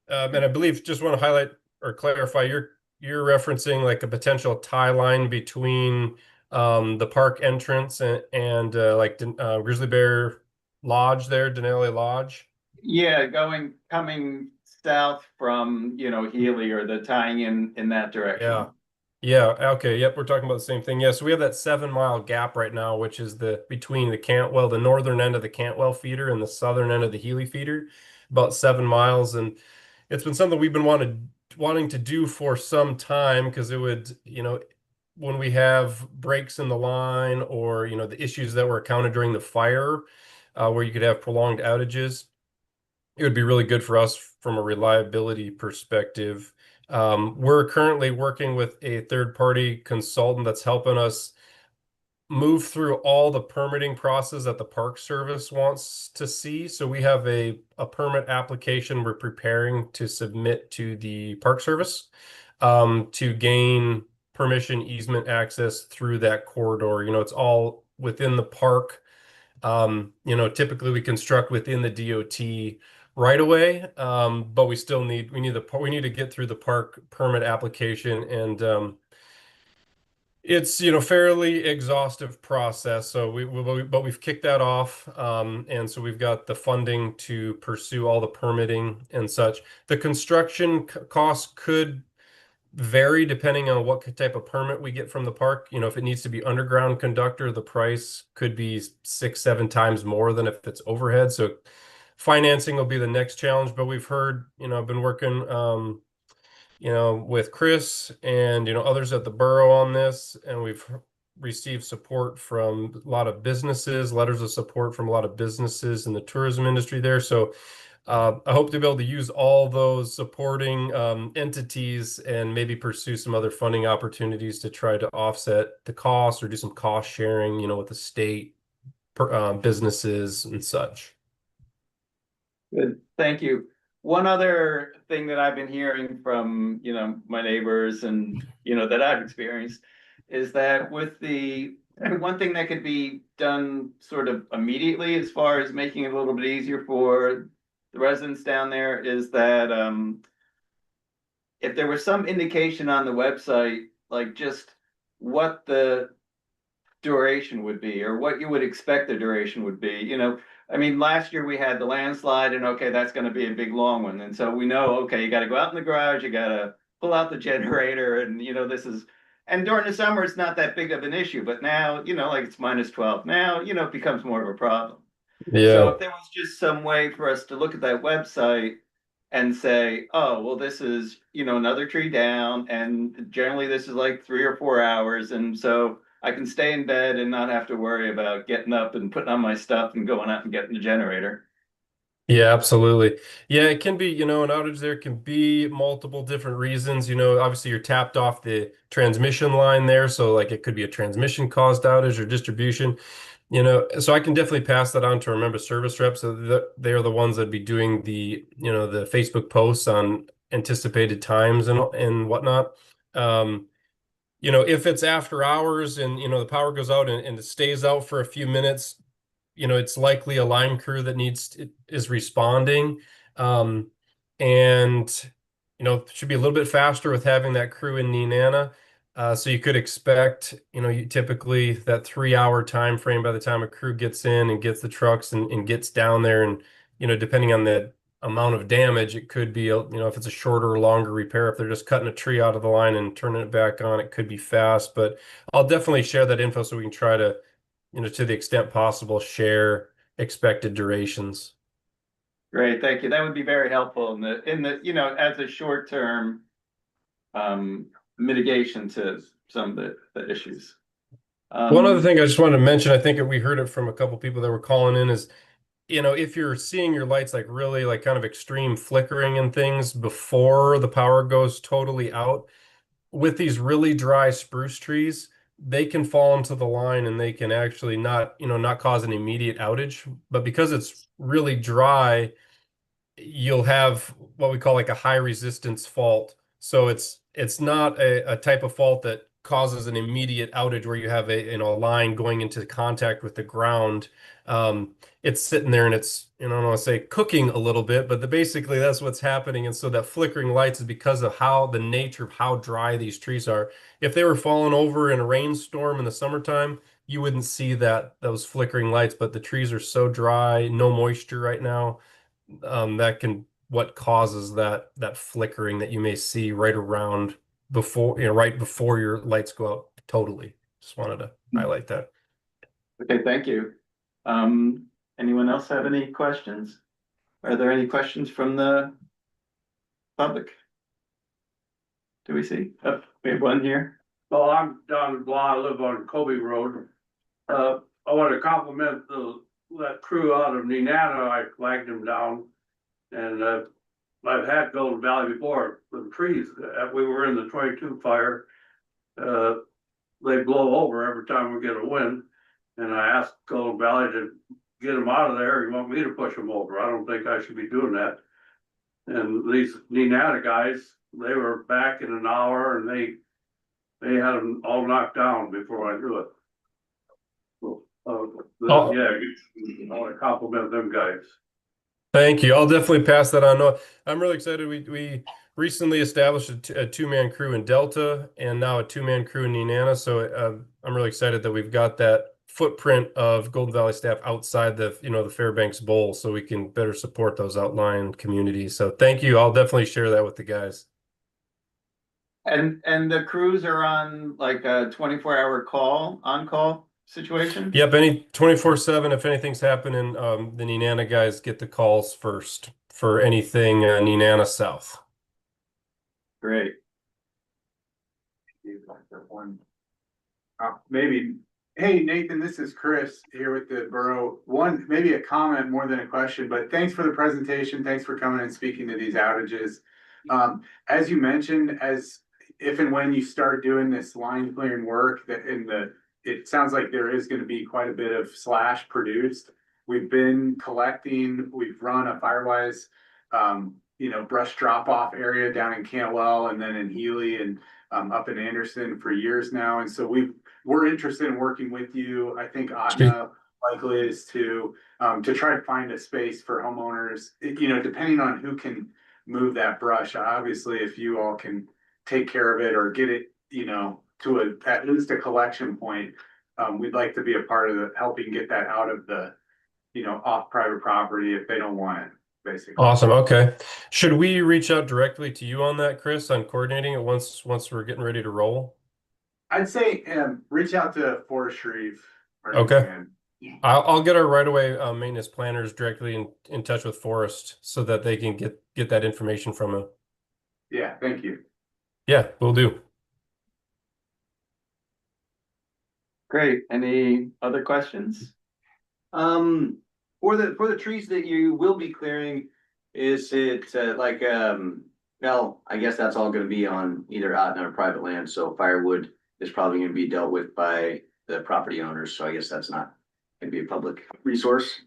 and I believe, just want to highlight or clarify, you're referencing like a potential tie line between the park entrance and Grizzly Bear Lodge there, Denali Lodge. Yeah, coming south from, Healy, or the tying in that direction. Yeah. Yeah, okay, yep, we're talking about the same thing. Yeah, so we have that 7 mile gap right now, which is the between the Cantwell, the northern end of the Cantwell feeder and the southern end of the Healy feeder, about 7 miles. And it's been something we've been wanting to do for some time because it would, when we have breaks in the line or, the issues that were accounted during the fire, where you could have prolonged outages, it would be really good for us from a reliability perspective. We're currently working with a third-party consultant that's helping us move through all the permitting process that the Park Service wants to see. So we have a permit application we're preparing to submit to the Park Service to gain permission easement access through that corridor. It's all within the park. Typically we construct within the DOT right away, but we need to get through the park permit application, and it's fairly exhaustive process. So but we've kicked that off, and so we've got the funding to pursue all the permitting and such. The construction costs could vary depending on what type of permit we get from the park. If it needs to be underground conductor, the price could be 6, 7 times more than if it's overhead. So financing will be the next challenge. But we've heard, I've been working, with Chris and, others at the borough on this, and we've received support from a lot of businesses, letters of support from a lot of businesses in the tourism industry there. So I hope to be able to use all those supporting entities and maybe pursue some other funding opportunities to try to offset the costs or do some cost sharing, with the state, businesses and such. Good, thank you. One other thing that I've been hearing from, my neighbors and, that I've experienced is that with one thing that could be done sort of immediately as far as making it a little bit easier for the residents down there is that, if there was some indication on the website, like just what the duration would be or what you would expect the duration would be, I mean, last year we had the landslide and okay, that's gonna be a big long one. And so we know, okay, you gotta go out in the garage, you gotta pull out the generator and and during the summer, it's not that big of an issue, but now, like it's -12 now, it becomes more of a problem. So Yeah. if there was just some way for us to look at that website and say, oh, well, this is, another tree down, and generally this is like 3 or 4 hours, and so I can stay in bed and not have to worry about getting up and putting on my stuff and going out and getting the generator. Yeah, absolutely. Yeah, it can be, an outage there can be multiple different reasons. Obviously you're tapped off the transmission line there. So like it could be a transmission caused outage or distribution, so I can definitely pass that on to our member service reps. So they're the ones that'd be doing the Facebook posts on anticipated times and whatnot. If it's after hours and, the power goes out and it stays out for a few minutes, it's likely a line crew that is responding. And should be a little bit faster with having that crew in Nenana. So you could expect, typically that 3 hour time frame by the time a crew gets in and gets the trucks and gets down there. And, depending on the amount of damage, it could be, if it's a shorter or longer repair, if they're just cutting a tree out of the line and turning it back on, it could be fast. But I'll definitely share that info so we can try to, to the extent possible, share expected durations. Great, thank you. That would be very helpful as a short term mitigation to some of the issues. One other thing I just wanted to mention, I think we heard it from a couple people that were calling in, is if you're seeing your lights like really like kind of extreme flickering and things before the power goes totally out, with these really dry spruce trees, they can fall into the line and they can actually not cause an immediate outage. But because it's really dry, you'll have what we call like a high resistance fault. So it's not a type of fault that causes an immediate outage where you have a line going into contact with the ground. It's sitting there and it's, I don't want to say cooking a little bit, but basically that's what's happening. And so that flickering lights is because of the nature of how dry these trees are. If they were falling over in a rainstorm in the summertime, you wouldn't see those flickering lights, but the trees are so dry, no moisture right now. What causes that flickering that you may see right around before, right before your lights go out totally. Just wanted to highlight that. Okay, thank you. Anyone else have any questions? Are there any questions from the public? Do we see? Oh, we have one here. Well, I'm Don Blah, I live on Kobe Road. I want to compliment that crew out of Nenana. I flagged them down. And, I've had Golden Valley before with trees. We were in the 22 fire. They blow over every time we get a wind. And I asked Golden Valley to get them out of there. You want me to push them over? I don't think I should be doing that. And these Nenana guys, they were back in an hour and they had them all knocked down before I do it. So, yeah, I want to compliment them guys. Thank you. I'll definitely pass that on. No, I'm really excited. We recently established a two-man crew in Delta and now a two-man crew in Nenana. So I'm really excited that we've got that footprint of Golden Valley staff outside the, the Fairbanks Bowl, so we can better support those outlying communities. So thank you. I'll definitely share that with the guys. And the crews are on like a 24-hour on-call situation? Yep, any 24/7, if anything's happening, the Nenana guys get the calls first for anything Nenana South. Great. Maybe, hey Nathan, this is Chris here with the borough. One, maybe a comment more than a question, but thanks for the presentation. Thanks for coming and speaking to these outages. As you mentioned, as if and when you start doing this line clearing work, that it sounds like there is going to be quite a bit of slash produced. We've been collecting, we've run a Firewise, brush drop off area down in Cantwell and then in Healy and up in Anderson for years now. And so we're interested in working with you. I think Atna likely is to try to find a space for homeowners, depending on who can move that brush. Obviously, if you all can take care of it or get it, to at least a collection point, we'd like to be a part of helping get that out of the, off private property if they don't want it, basically. Awesome. Okay. Should we reach out directly to you on that, Chris, on coordinating it once we're getting ready to roll? I'd say reach out to Forestry. Okay. I'll get our right-of-way maintenance planners directly in touch with Forest so that they can get that information from them. Yeah, thank you. Yeah, we'll do. Great. Any other questions? For the trees that you will be clearing, is it well, I guess that's all gonna be on either Atna or private land, so firewood is probably gonna be dealt with by the property owners, so I guess that's not gonna be a public resource.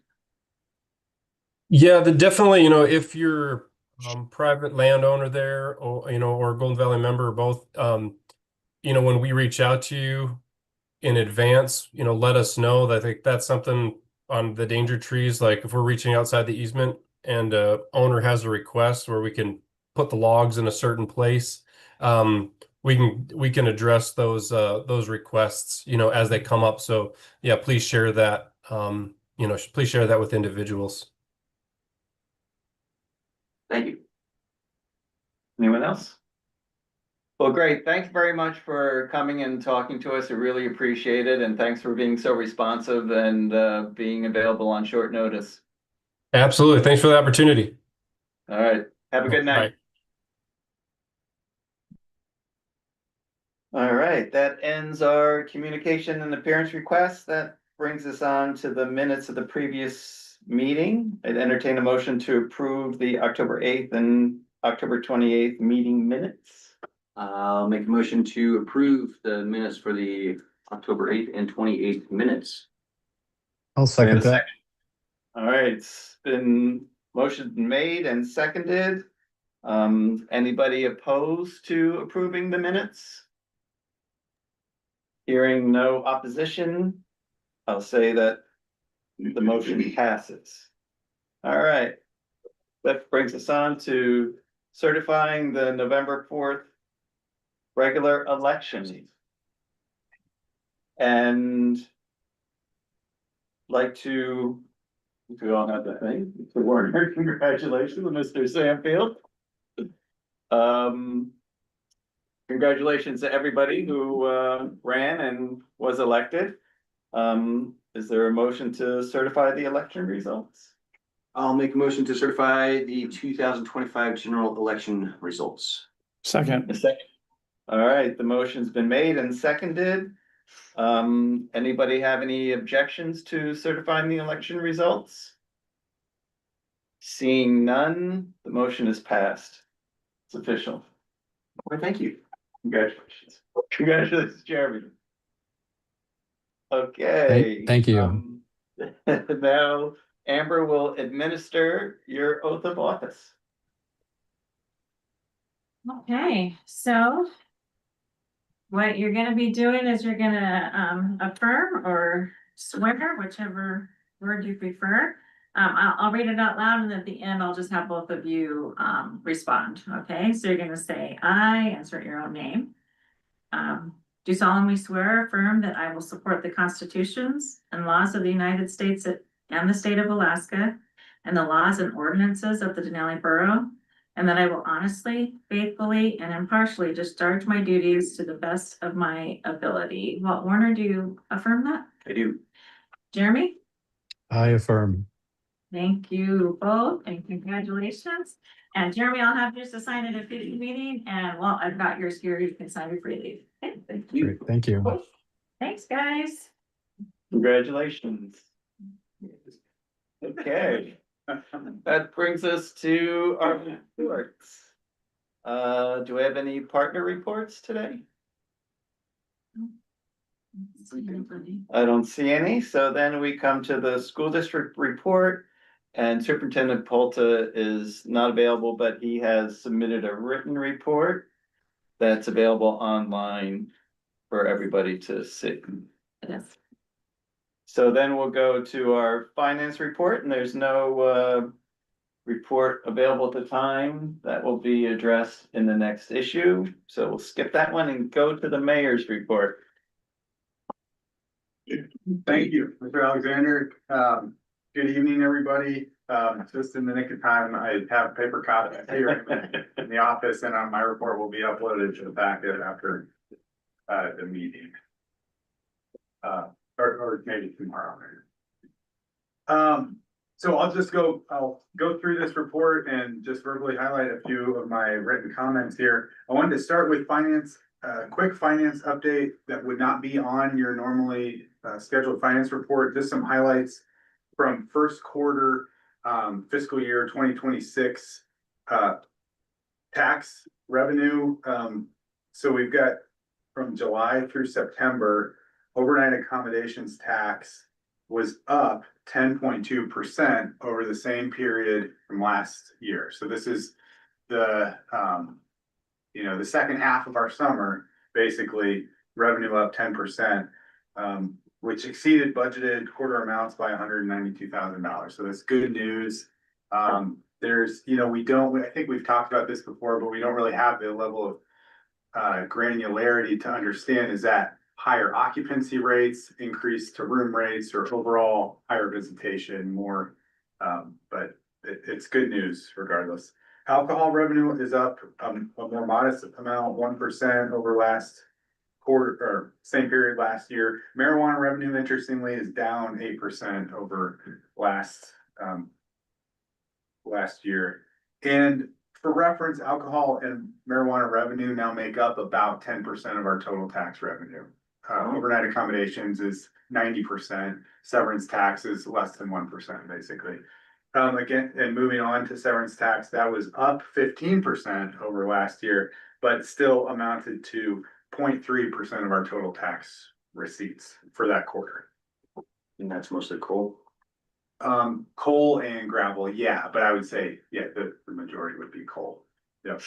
Yeah, definitely, if you're private landowner there or, or Golden Valley member or both, when we reach out to you in advance, let us know. I think that's something on the danger trees. Like if we're reaching outside the easement and owner has a request where we can put the logs in a certain place, we can address those requests, as they come up. So yeah, please share that. Please share that with individuals. Thank you. Anyone else? Well, great. Thanks very much for coming and talking to us. I really appreciate it. And thanks for being so responsive and being available on short notice. Absolutely. Thanks for the opportunity. All right. Have a good night. Bye. All right. That ends our communication and appearance requests. That brings us on to the minutes of the previous meeting. I'd entertain a motion to approve the October 8th and October 28th meeting minutes. I'll make a motion to approve the minutes for the October 8th and 28th minutes. I'll second that. All right, it's been motion made and seconded. Anybody opposed to approving the minutes? Hearing no opposition, I'll say that the motion passes. All right, that brings us on to certifying the November 4th regular election. And like to, if we all have that thing, to Warner, congratulations, Mr. Samfield. Congratulations to everybody who ran and was elected. Is there a motion to certify the election results? I'll make a motion to certify the 2025 general election results. A second. All right, the motion's been made and seconded. Anybody have any objections to certifying the election results? Seeing none, the motion is passed. It's official. Well, thank you. Congratulations. Congratulations, Jeremy. Okay. Thank you. Now Amber will administer your oath of office. Okay, so what you're gonna be doing is you're gonna affirm or swear, whichever word you prefer. I'll read it out loud and at the end, I'll just have both of you respond, okay? So you're gonna say, I, insert your own name. Do solemnly swear or affirm that I will support the constitutions and laws of the United States and the state of Alaska and the laws and ordinances of the Denali Borough, and that I will honestly, faithfully, and impartially discharge my duties to the best of my ability. Walt Warner, do you affirm that? I do. Jeremy? I affirm. Thank you both and congratulations. And Jeremy, I'll have yours to sign at a future meeting and Walt, I've got yours here. You can sign before you leave. Okay, thank you. Great. Thank you. Thanks, guys. Congratulations. Okay, that brings us to our reports. Do we have any partner reports today? I don't see any, so then we come to the school district report. And Superintendent Polta is not available, but he has submitted a written report that's available online for everybody to see. Yes. So then we'll go to our finance report, and there's no report available at the time. That will be addressed in the next issue. So we'll skip that one and go to the mayor's report. Thank you, Mr. Alexander. Good evening, everybody. Just in the nick of time, I have paper copies here in the office and my report will be uploaded to the packet after the meeting. Or maybe tomorrow. So I'll go through this report and just verbally highlight a few of my written comments here. I wanted to start with finance, quick finance update that would not be on your normally scheduled finance report, just some highlights from first quarter fiscal year 2026 tax revenue. So we've got from July through September, overnight accommodations tax was up 10.2% over the same period from last year. So this is the the second half of our summer, basically revenue up 10%, which exceeded budgeted quarter amounts by $192,000. So that's good news. There's, I think we've talked about this before, but we don't really have the level of granularity to understand is that higher occupancy rates, increase to room rates, or overall higher visitation more. But it's good news regardless. Alcohol revenue is up a more modest amount, 1% over last quarter or same period last year. Marijuana revenue, interestingly, is down 8% over last year. And for reference, alcohol and marijuana revenue now make up about 10% of our total tax revenue. Overnight accommodations is 90%, severance tax is less than 1%, basically. Again, and moving on to severance tax, that was up 15% over last year, but still amounted to 0.3% of our total tax receipts for that quarter. And that's mostly coal. Coal and gravel, yeah, but I would say, yeah, the majority would be coal. Yep.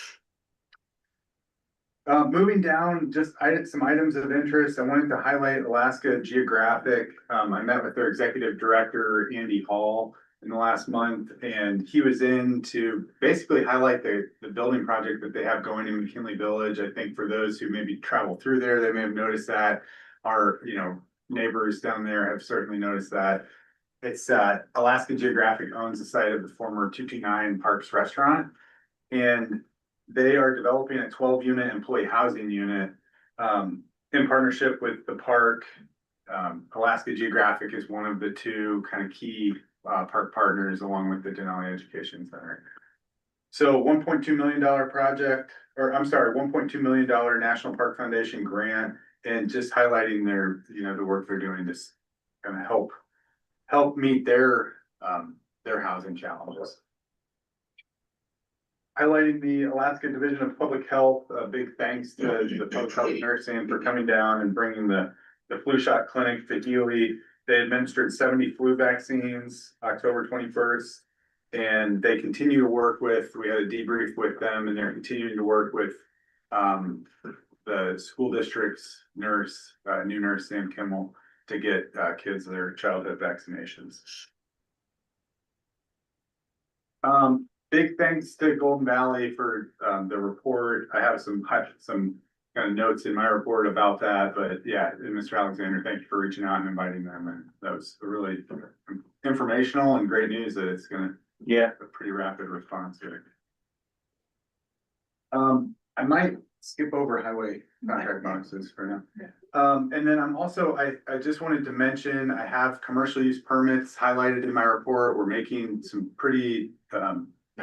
Moving down, just some items of interest. I wanted to highlight Alaska Geographic. I met with their executive director, Andy Hall, in the last month, and he was in to basically highlight the building project that they have going in McKinley Village. I think for those who maybe travel through there, they may have noticed that. Our, neighbors down there have certainly noticed that. It's Alaska Geographic owns the site of the former 229 Parks restaurant, and they are developing a 12-unit employee housing unit in partnership with the park. Alaska Geographic is one of the two kind of key park partners, along with the Denali Education Center. So $1.2 million project, or I'm sorry, $1.2 million National Park Foundation grant, and just highlighting their, the work they're doing to kind of help meet their housing challenges. Highlighting the Alaska Division of Public Health, a big thanks to the public health nursing for coming down and bringing the flu shot clinic to Healy. They administered 70 flu vaccines October 21st, and they continue to work with, we had a debrief with them, and they're continuing to work with the school district's nurse, new nurse Sam Kimmel, to get kids their childhood vaccinations. Big thanks to Golden Valley for the report. I have some kind of notes in my report about that, but yeah, Mr. Alexander, thank you for reaching out and inviting them, and that was really informational and great news that it's gonna a pretty rapid response here. I might skip over highway contract bonuses for now. And then I just wanted to mention, I have commercial use permits highlighted in my report. We're making some pretty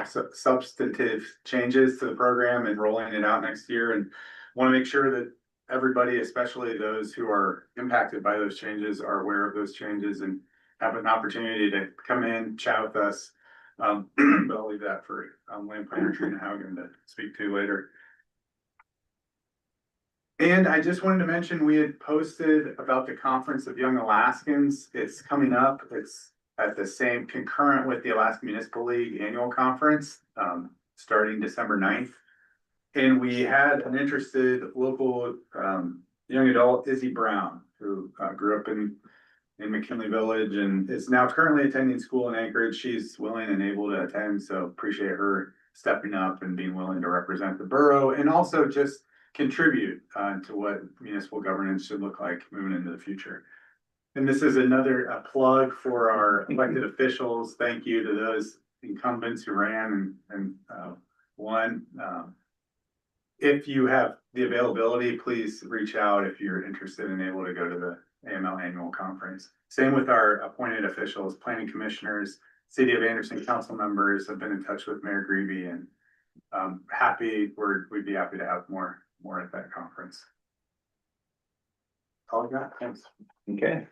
substantive changes to the program and rolling it out next year, and want to make sure that everybody, especially those who are impacted by those changes, are aware of those changes and have an opportunity to come in, chat with us. But I'll leave that for land planner Trina Haugen to speak to later. And I just wanted to mention, we had posted about the Conference of Young Alaskans. It's coming up. It's at the same concurrent with the Alaska Municipal League annual conference, starting December 9th. And we had an interested local young adult, Izzy Brown, who grew up in McKinley Village and is now currently attending school in Anchorage. She's willing and able to attend, so appreciate her stepping up and being willing to represent the borough, and also just contribute to what municipal governance should look like moving into the future. And this is another plug for our elected officials. Thank you to those incumbents who ran and won. If you have the availability, please reach out if you're interested and able to go to the AML annual conference. Same with our appointed officials, planning commissioners, City of Anderson council members have been in touch with Mayor Greevy, and we'd be happy to have more at that conference. All I got, thanks. Okay.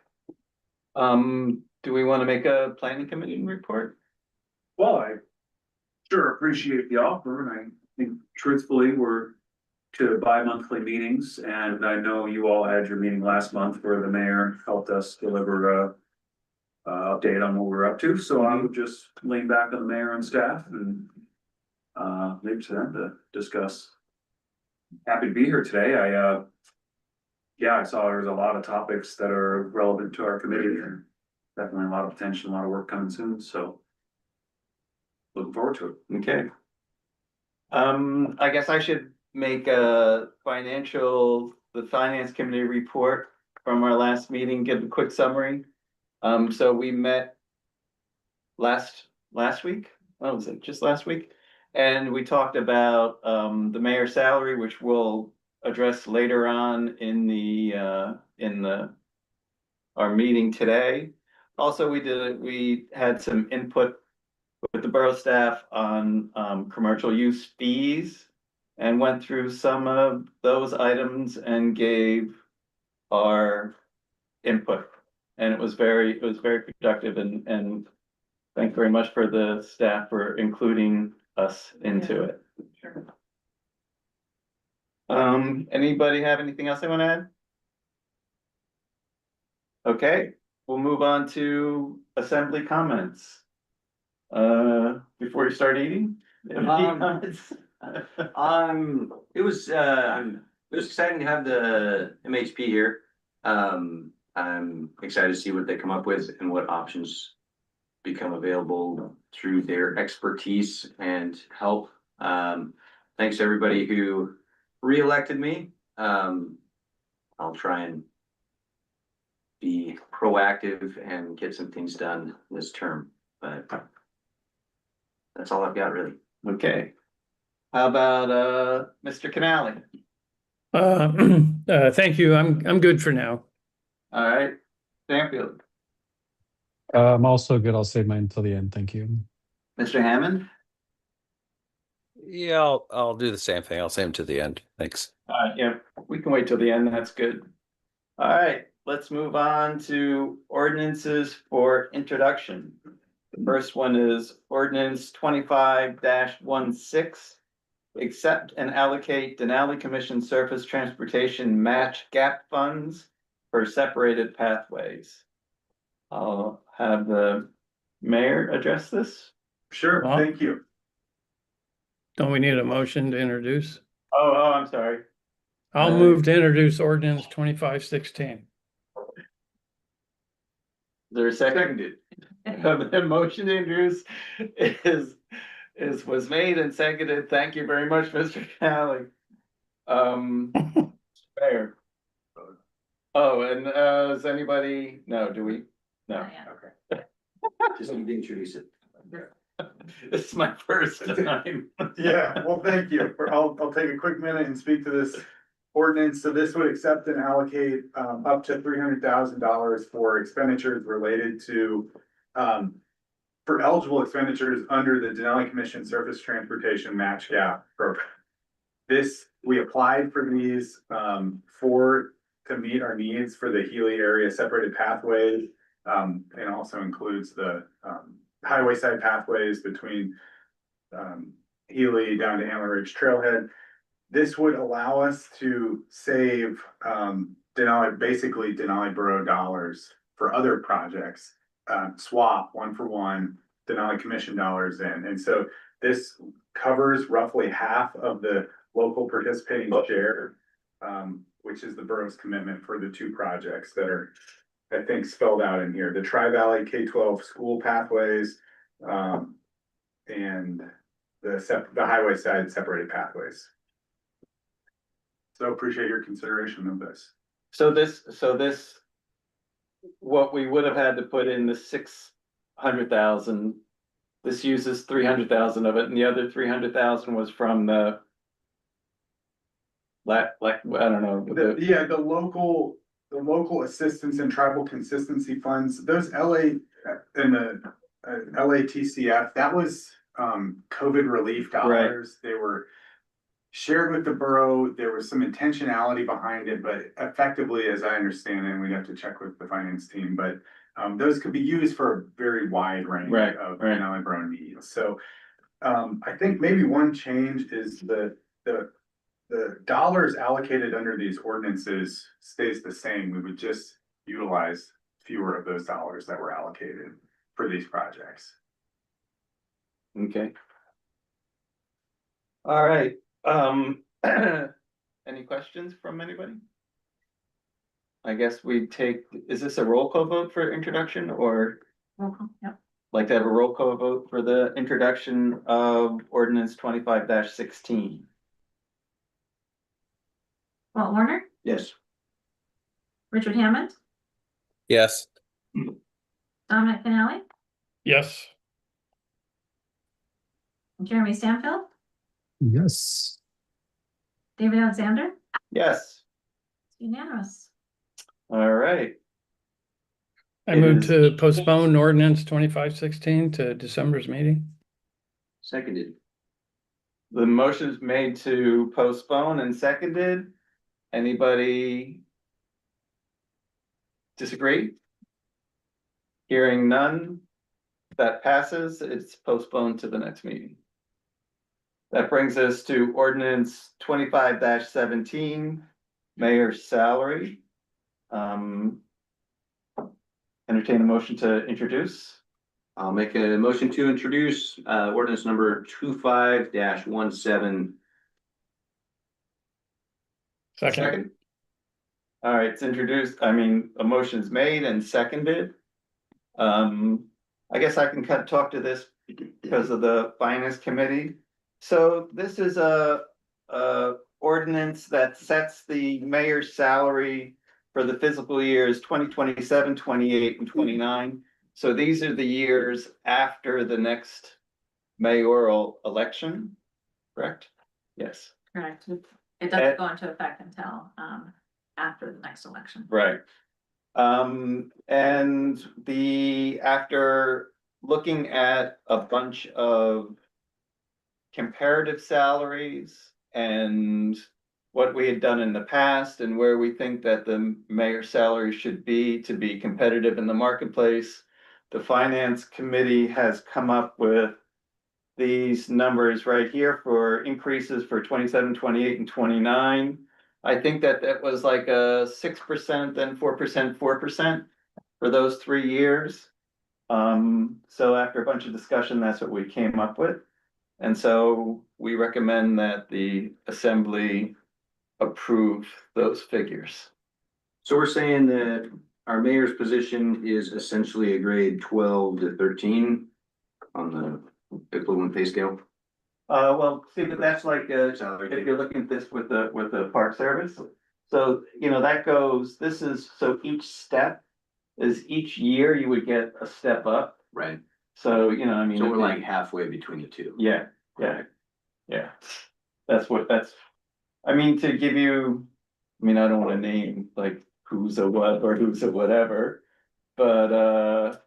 Do we want to make a planning committee report? Well, I sure appreciate the offer, and I think truthfully, we're to bi-monthly meetings, and I know you all had your meeting last month where the mayor helped us deliver a update on what we're up to, so I would just lean back on the mayor and staff and leave it to them to discuss. Happy to be here today. I saw there's a lot of topics that are relevant to our committee, and definitely a lot of attention, a lot of work coming soon, so looking forward to it. Okay. I guess I should make the finance committee report from our last meeting, give a quick summary. So we met last week, what was it, just last week? And we talked about the mayor's salary, which we'll address later on in our meeting today. Also, we had some input with the borough staff on commercial use fees, and went through some of those items and gave our input. And it was very productive, and thank you very much for the staff for including us into it. Sure. Anybody have anything else they want to add? Okay, we'll move on to assembly comments. Before you start eating? Any comments? It was exciting to have the MHP here. I'm excited to see what they come up with and what options become available through their expertise and help. Thanks to everybody who re-elected me. I'll try and be proactive and get some things done this term, but that's all I've got really. Okay. How about, Mr. Canali? Thank you. I'm good for now. All right, Stanfield, I'm also good. I'll save mine until the end. Thank you. Mr. Hammond? Yeah, I'll do the same thing. I'll save them to the end. Thanks. Yeah, we can wait till the end. That's good. All right, let's move on to ordinances for introduction. The first one is ordinance 25-16. Accept and allocate Denali Commission Surface Transportation Match Gap Funds for separated pathways. I'll have the mayor address this. Sure, Well- thank you. Don't we need a motion to introduce? Oh, I'm sorry. I'll move to introduce ordinance 2516. Is there a second? The motion to introduce was made and seconded. Thank you very much, Mr. Cali. Mayor. Oh, and does anybody, no, do we? No, okay. Just need to introduce it. This is my first time. Yeah, well, thank you. I'll take a quick minute and speak to this ordinance. So this would accept and allocate up to $300,000 for expenditures related to for eligible expenditures under the Denali Commission Surface Transportation Match Gap Program. We applied for these to meet our needs for the Healy area separated pathways, and also includes the highway side pathways between Healy down to Antler Ridge Trailhead. This would allow us to save Denali Borough dollars for other projects, swap 1-for-1 Denali Commission dollars in. And so this covers roughly half of the local participating share, which is the borough's commitment for the two projects that are, I think, spelled out in here: the Tri-Valley K-12 school pathways, and the highway side separated pathways. So appreciate your consideration of this. So this, what we would have had to put in the 600,000, this uses 300,000 of it, and the other 300,000 was from the I don't know. The local assistance and tribal consistency funds, those LA and the LATCF, that was COVID relief dollars. They were shared with the borough. There was some intentionality behind it, but effectively, as I understand it, and we'd have to check with the finance team, but those could be used for a very wide range of Denali borough needs. So I think maybe one change is the dollars allocated under these ordinances stays the same. We would just utilize fewer of those dollars that were allocated for these projects. Okay. All right, any questions from anybody? I guess we take, is this a roll call vote for introduction, or Yep. like to have a roll call vote for the introduction of ordinance 25-16? Walt Warner, Yes. Richard Hammond, Yes. Dominic Finale, Yes. Jeremy Stanfield, Yes. David Alexander, Yes, it's unanimous. all right. I It move is- to postpone ordinance 2516 to December's meeting. Seconded. The motion's made to postpone and seconded. Anybody disagree? Hearing none, that passes. It's postponed to the next meeting. That brings us to ordinance 25-17, mayor's salary. Entertain a motion to introduce. I'll make a motion to introduce ordinance number 25-17. Second. All right, it's introduced, a motion's made and seconded. I guess I can talk to this because of the finance committee. So this is a ordinance that sets the mayor's salary for the fiscal years 2027, 28, and 29. So these are the years after the next mayoral election, correct? Yes, Correct. It doesn't go into effect until, after the next election. right. And after looking at a bunch of comparative salaries and what we had done in the past and where we think that the mayor's salary should be to be competitive in the marketplace, the finance committee has come up with these numbers right here for increases for 27, 28, and 29. I think that was like a 6%, then 4%, 4% for those 3 years. So after a bunch of discussion, that's what we came up with. And so we recommend that the assembly approve those figures. So we're saying that our mayor's position is essentially a grade 12 to 13 on the equivalent pay scale. Well, see, but that's like, Salary. if you're looking at this with the park service. So, that goes, so each step is each year you would get a step up. Right. So, I mean. So we're like halfway between the two. Yeah, yeah, yeah. I mean, to give you, I mean, I don't wanna name like who's a what or who's a whatever, but,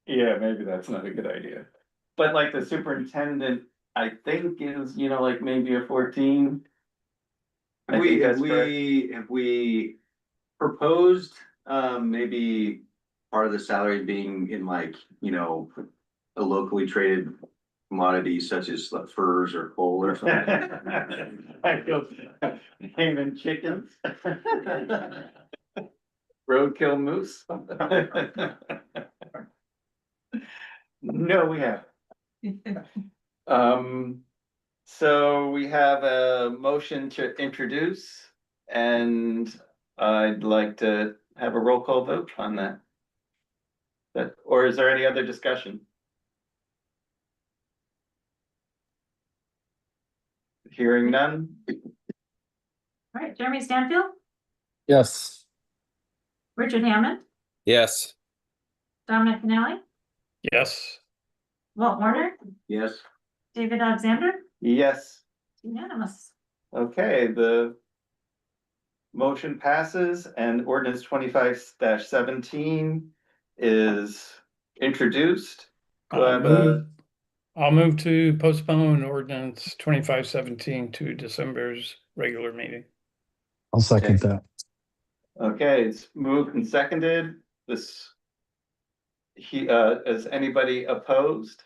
yeah, maybe that's not a good idea. But like the superintendent, I think is, like maybe a 14. I think that's correct. Have we proposed, maybe part of the salary being in like, a locally traded commodity such as like furs or coal or something? I go naming chickens. Roadkill moose. No, we haven't. So we have a motion to introduce, and I'd like to have a roll call vote on that. Or is there any other discussion? Hearing none? All right, Jeremy Stanfield, Yes. Richard Hammond, Yes. Dominic Finelli, Yes. Walt Warner, Yes. David Alexander, Yes. unanimous. Okay, the motion passes and ordinance 25-17 is introduced. Do I have I'll move to postpone ordinance 2517 to December's regular meeting. I'll second that. Okay, it's moved and seconded. Is anybody opposed?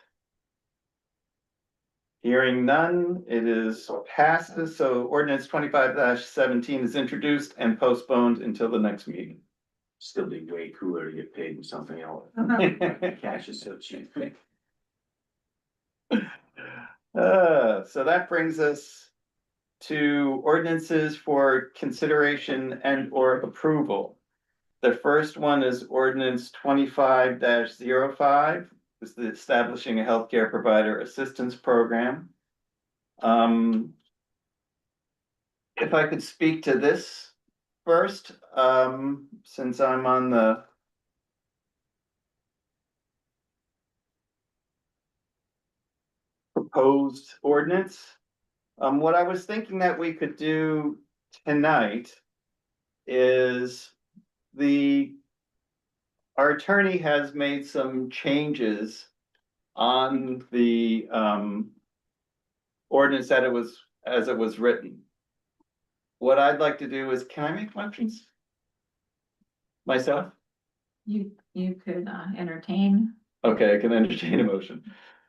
Hearing none, it is passed. So ordinance 25-17 is introduced and postponed until the next meeting. Still be way cooler to get paid with something else. Cash is so cheap. So that brings us to ordinances for consideration and or approval. The first one is ordinance 25-05. This is the establishing a healthcare provider assistance program. If I could speak to this first, since I'm on the proposed ordinance. What I was thinking that we could do tonight is our attorney has made some changes on the ordinance as it was written. What I'd like to do is, can I make motions? Myself? You could entertain. Okay, I can entertain a motion.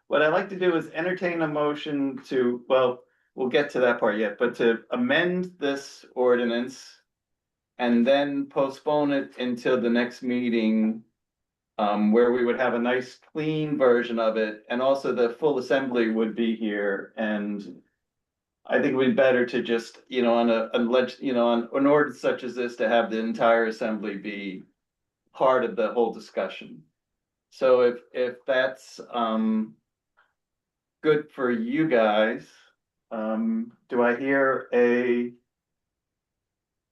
What I'd like to do is entertain a motion to, well, we'll get to that part yet, but to amend this ordinance and then postpone it until the next meeting, where we would have a nice clean version of it, and also the full assembly would be here. And I think it'd be better to just, on an ordinance such as this, to have the entire assembly be part of the whole discussion. So if that's good for you guys, do I hear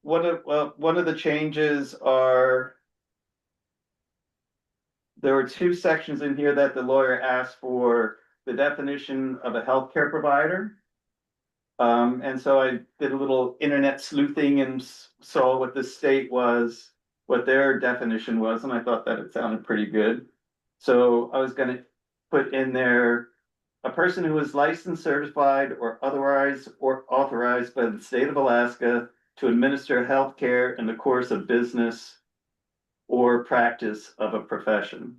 one of the changes are, there were two sections in here that the lawyer asked for: the definition of a healthcare provider And so I did a little internet sleuthing and saw what the state was, what their definition was, and I thought that it sounded pretty good. So I was gonna put in there, a person who is licensed, certified, or otherwise or authorized by the state of Alaska to administer healthcare in the course of business or practice of a profession.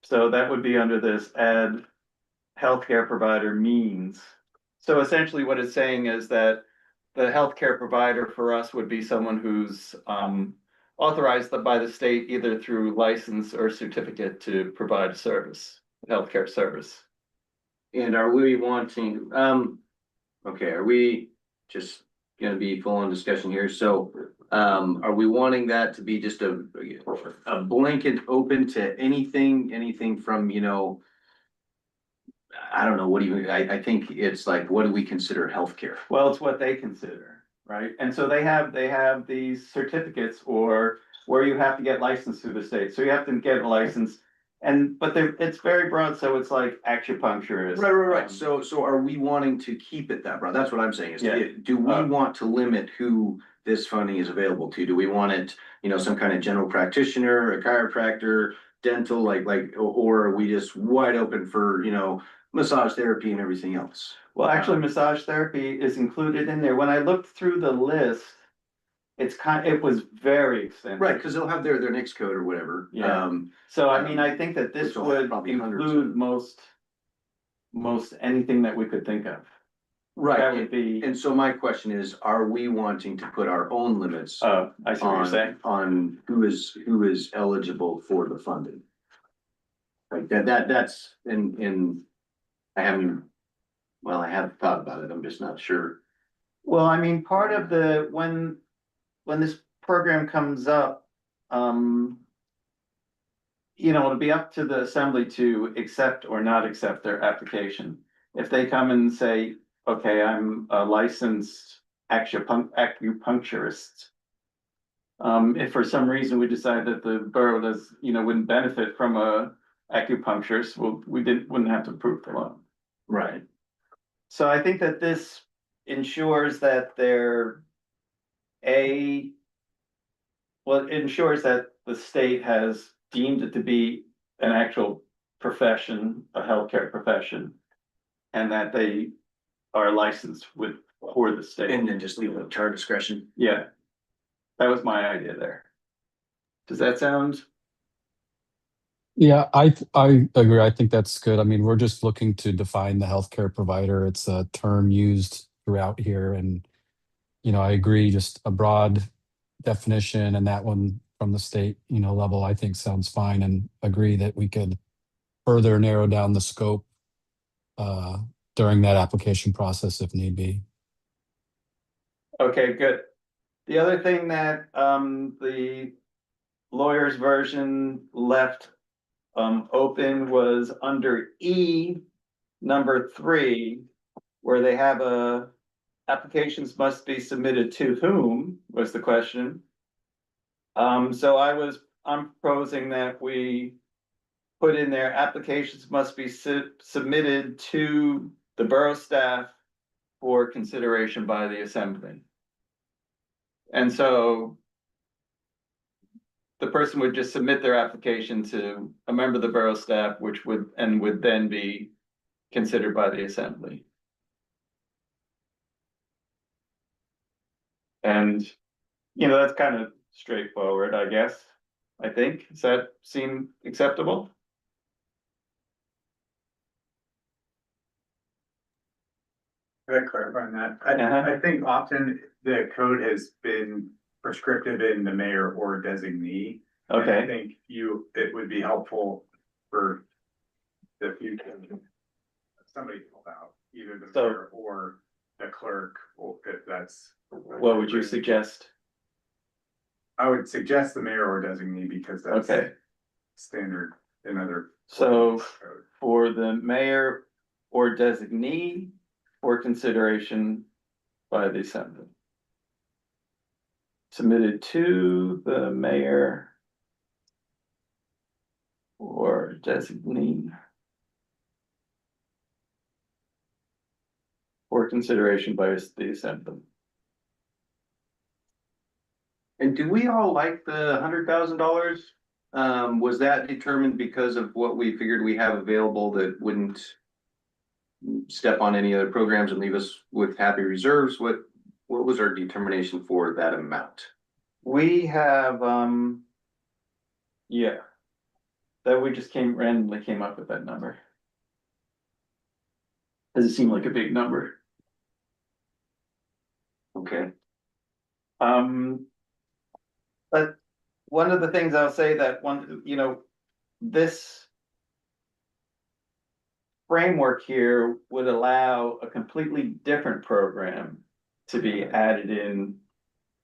So that would be under this add healthcare provider means. So essentially what it's saying is that the healthcare provider for us would be someone who's authorized by the state either through license or certificate to provide a service, healthcare service. And are we wanting, okay, are we just gonna be full on discussion here? So, are we wanting that to be just a blanket open to anything from, you know, I don't know, what do you, I think it's like, what do we consider healthcare? Well, it's what they consider, right? And so they have these certificates or where you have to get licensed through the state. So you have to get a license. But it's very broad, so it's like acupuncturist. Right. So are we wanting to keep it that broad? That's what I'm saying is, Yeah. do we want to limit who this funding is available to? Do we want it, you know, some kind of general practitioner, a chiropractor, dental, or are we just wide open for, you know, massage therapy and everything else? Well, actually, massage therapy is included in there. When I looked through the list, it was very extensive. Right, because they'll have their next code or whatever. Yeah. So I mean, I think that this Which will have would probably hundreds include most anything that we could think of. That Right, would be, and so my question is, are we wanting to put our own limits I see what you're saying. on who is eligible for the funding? Like that's I haven't, well, I have thought about it, I'm just not sure. Well, I mean, part of when this program comes up, you know, it'll be up to the assembly to accept or not accept their application. If they come and say, okay, I'm a licensed acupuncturist. If for some reason we decide that the borough wouldn't benefit from a acupuncturist, well, wouldn't have to approve the loan. Right. So I think that this ensures that it ensures that the state has deemed it to be an actual profession, a healthcare profession, and that they are licensed for the state. And then just leave it to our discretion. Yeah, that was my idea there. Does that sound? Yeah, I agree. I think that's good. I mean, we're just looking to define the healthcare provider. It's a term used throughout here, and you know, I agree. Just a broad definition, and that one from the state, you know, level, I think sounds fine, and agree that we could further narrow down the scope during that application process if need be. Okay, good. The other thing that the lawyer's version left open was under E, number 3, where they have applications must be submitted to whom was the question. So I'm proposing that we put in there, applications must be submitted to the borough staff for consideration by the assembly. And so the person would just submit their application to a member of the borough staff, which would then be considered by the assembly. And, you know, that's kind of straightforward, I guess, I think. Does that seem acceptable? Could I clarify on that? Uh-huh. I think often the code has been prescriptive in the mayor or designee. And I Okay, think it would be helpful for the future. Somebody to help out, either the So- mayor or the clerk, or if that's. what would you suggest? I would suggest the mayor or designee because that's Okay, standard in other. so codes. for the mayor or designee for consideration by the assembly. Submitted to the mayor or designee for for consideration by the assembly. And do we all like the $100,000? Was that determined because of what we figured we have available that wouldn't step on any other programs and leave us with happy reserves? What was our determination for that amount? We have, yeah. That we just randomly came up with that number. Does it seem like a big number? Okay. But one of the things I'll say that this framework here would allow a completely different program to be added in,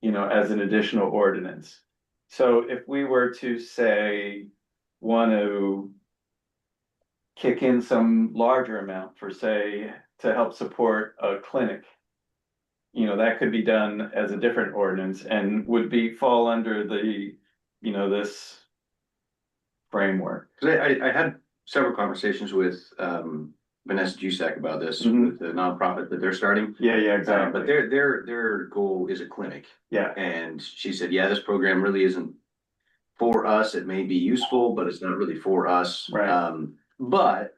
as an additional ordinance. So if we were to say, want to kick in some larger amount for, say, to help support a clinic, that could be done as a different ordinance and would fall under the, this framework. Cause I had several conversations with Vanessa Jusak about this, Mhm. with the nonprofit that they're starting. Yeah, exactly. But their goal is a clinic. Yeah, And she said, yeah, this program really isn't for us. It may be useful, but it's not really for us. Right. But,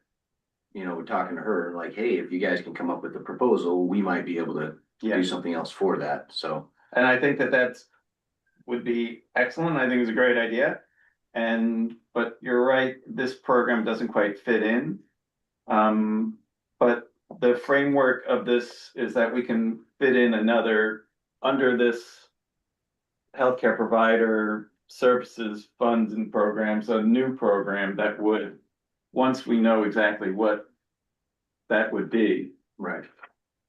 we're talking to her like, hey, if you guys can come up with a proposal, we might be able to do something else for that. So. and I think that would be excellent. I think it's a great idea. But you're right, this program doesn't quite fit in. But the framework of this is that we can fit in another, under this healthcare provider services funds and programs, a new program that would, once we know exactly what that would be. Right.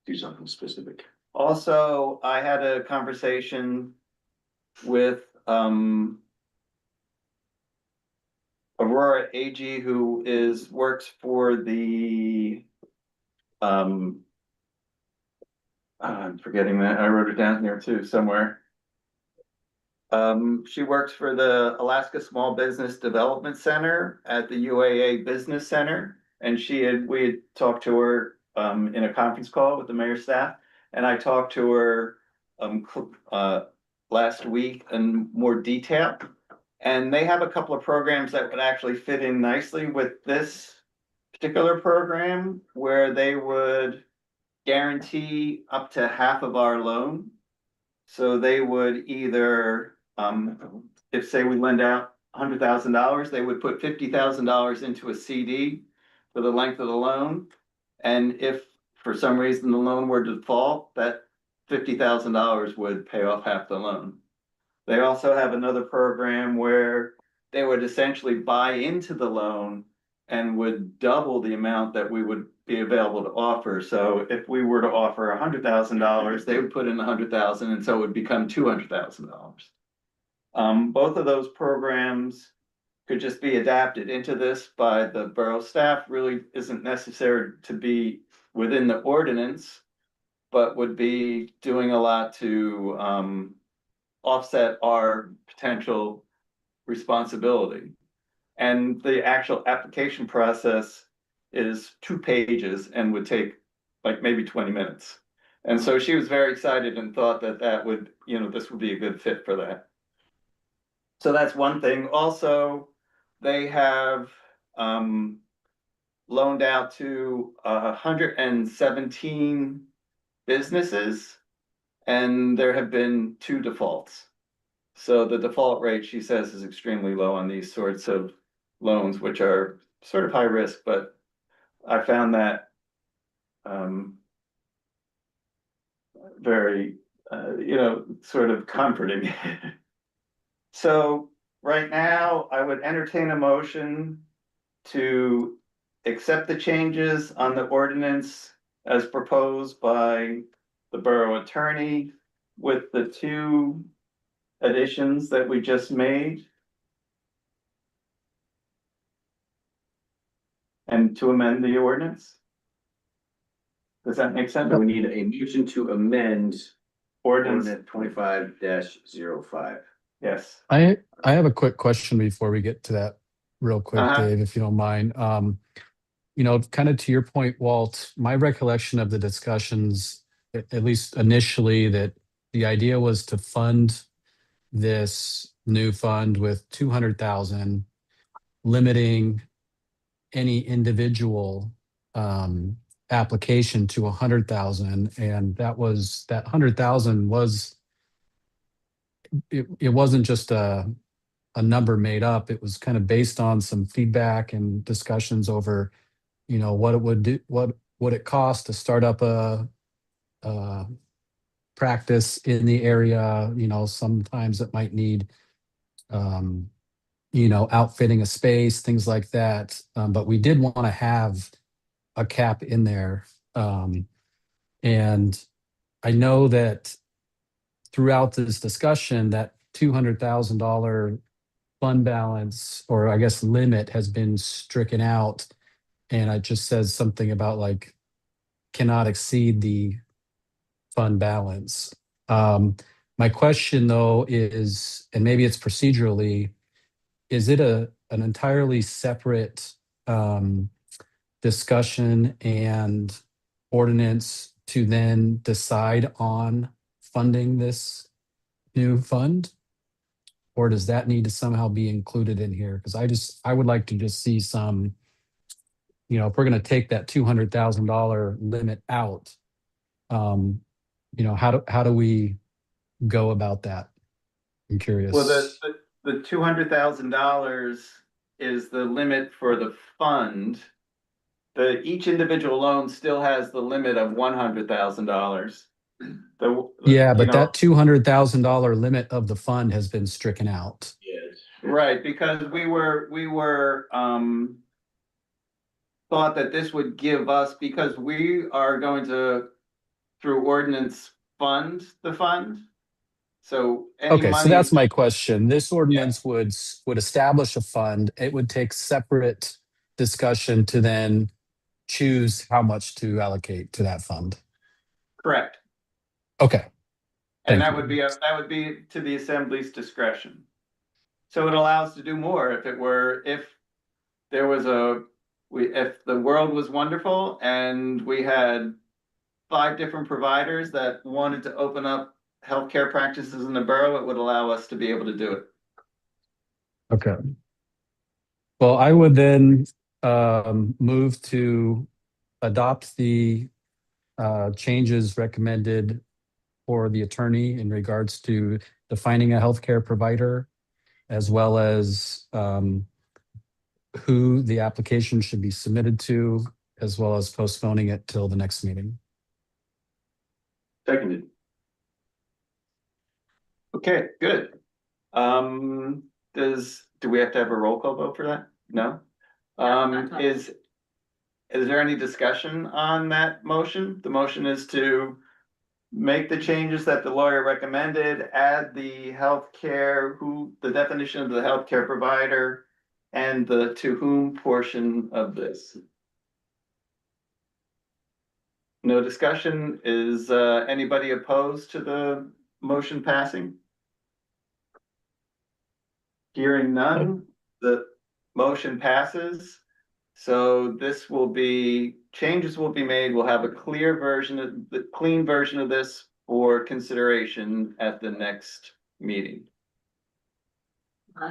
Do something specific. Also, I had a conversation with Aurora AG, who works for the I'm forgetting that. I wrote it down here too somewhere. She works for the Alaska Small Business Development Center at the UAA Business Center, and we had talked to her in a conference call with the mayor's staff, and I talked to her last week in more detail. And they have a couple of programs that would actually fit in nicely with this particular program, where they would guarantee up to half of our loan. So they would either, if say we lend out $100,000, they would put $50,000 into a CD for the length of the loan. And if for some reason the loan were to default, that $50,000 would pay off half the loan. They also have another program where they would essentially buy into the loan and would double the amount that we would be available to offer. So if we were to offer $100,000, they would put in $100,000, and so it would become $200,000. Both of those programs could just be adapted into this by the borough staff. Really isn't necessary to be within the ordinance, but would be doing a lot to offset our potential responsibility. And the actual application process is 2 pages and would take like maybe 20 minutes. And so she was very excited and thought that would, this would be a good fit for that. So that's one thing. Also, they have loaned out to 117 businesses, and there have been 2 defaults. So the default rate, she says, is extremely low on these sorts of loans, which are sort of high risk, but I found that very, sort of comforting. So right now, I would entertain a motion to accept the changes on the ordinance as proposed by the borough attorney with the 2 additions that we just made. And to amend the ordinance. Does that make sense? So we need a motion to amend Ordinance, ordinance 25-05. yes. I have a quick question before we get to that real quick, Uh-huh. Dave, if you don't mind. you know, kind of to your point, Walt, my recollection of the discussions, at least initially, that the idea was to fund this new fund with 200,000, limiting any individual application to 100,000, and that 100,000 was it wasn't just a number made up. It was kind of based on some feedback and discussions over, you know, what it would do, what would it cost to start up a practice in the area. You know, sometimes it might need you know, outfitting a space, things like that. But we did want to have a cap in there. And I know that throughout this discussion, that $200,000 fund balance, or I guess limit, has been stricken out. And it just says something about like cannot exceed the fund balance. My question though is, and maybe it's procedurally, is it an entirely separate discussion and ordinance to then decide on funding this new fund? Or does that need to somehow be included in here? Because I would like to just see some, you know, if we're going to take that $200,000 limit out, you know, how do we go about that? I'm curious. Well, the $200,000 is the limit for the fund. Each individual loan still has the limit of $100,000. Yeah, but that $200,000 limit of the fund has been stricken out. Yes. Right, because we were thought that this would give us, because we are going to, through ordinance, fund the fund. So Okay, so that's my question. This ordinance would establish a fund. It would take separate discussion to then choose how much to allocate to that fund. Correct. Okay. And that would be to the assembly's discretion. So it allows to do more if the world was wonderful and we had 5 different providers that wanted to open up healthcare practices in the borough, it would allow us to be able to do it. Okay. Well, I would then move to adopt the changes recommended for the attorney in regards to defining a healthcare provider, as well as who the application should be submitted to, as well as postponing it till the next meeting. Seconded. Okay, good. Do we have to have a roll call vote for that? No? Is there any discussion on that motion? The motion is to make the changes that the lawyer recommended, add the healthcare, the definition of the healthcare provider, and the to whom portion of this. No discussion. Is anybody opposed to the motion passing? Hearing none, the motion passes. So changes will be made. We'll have a clean version of this for consideration at the next meeting.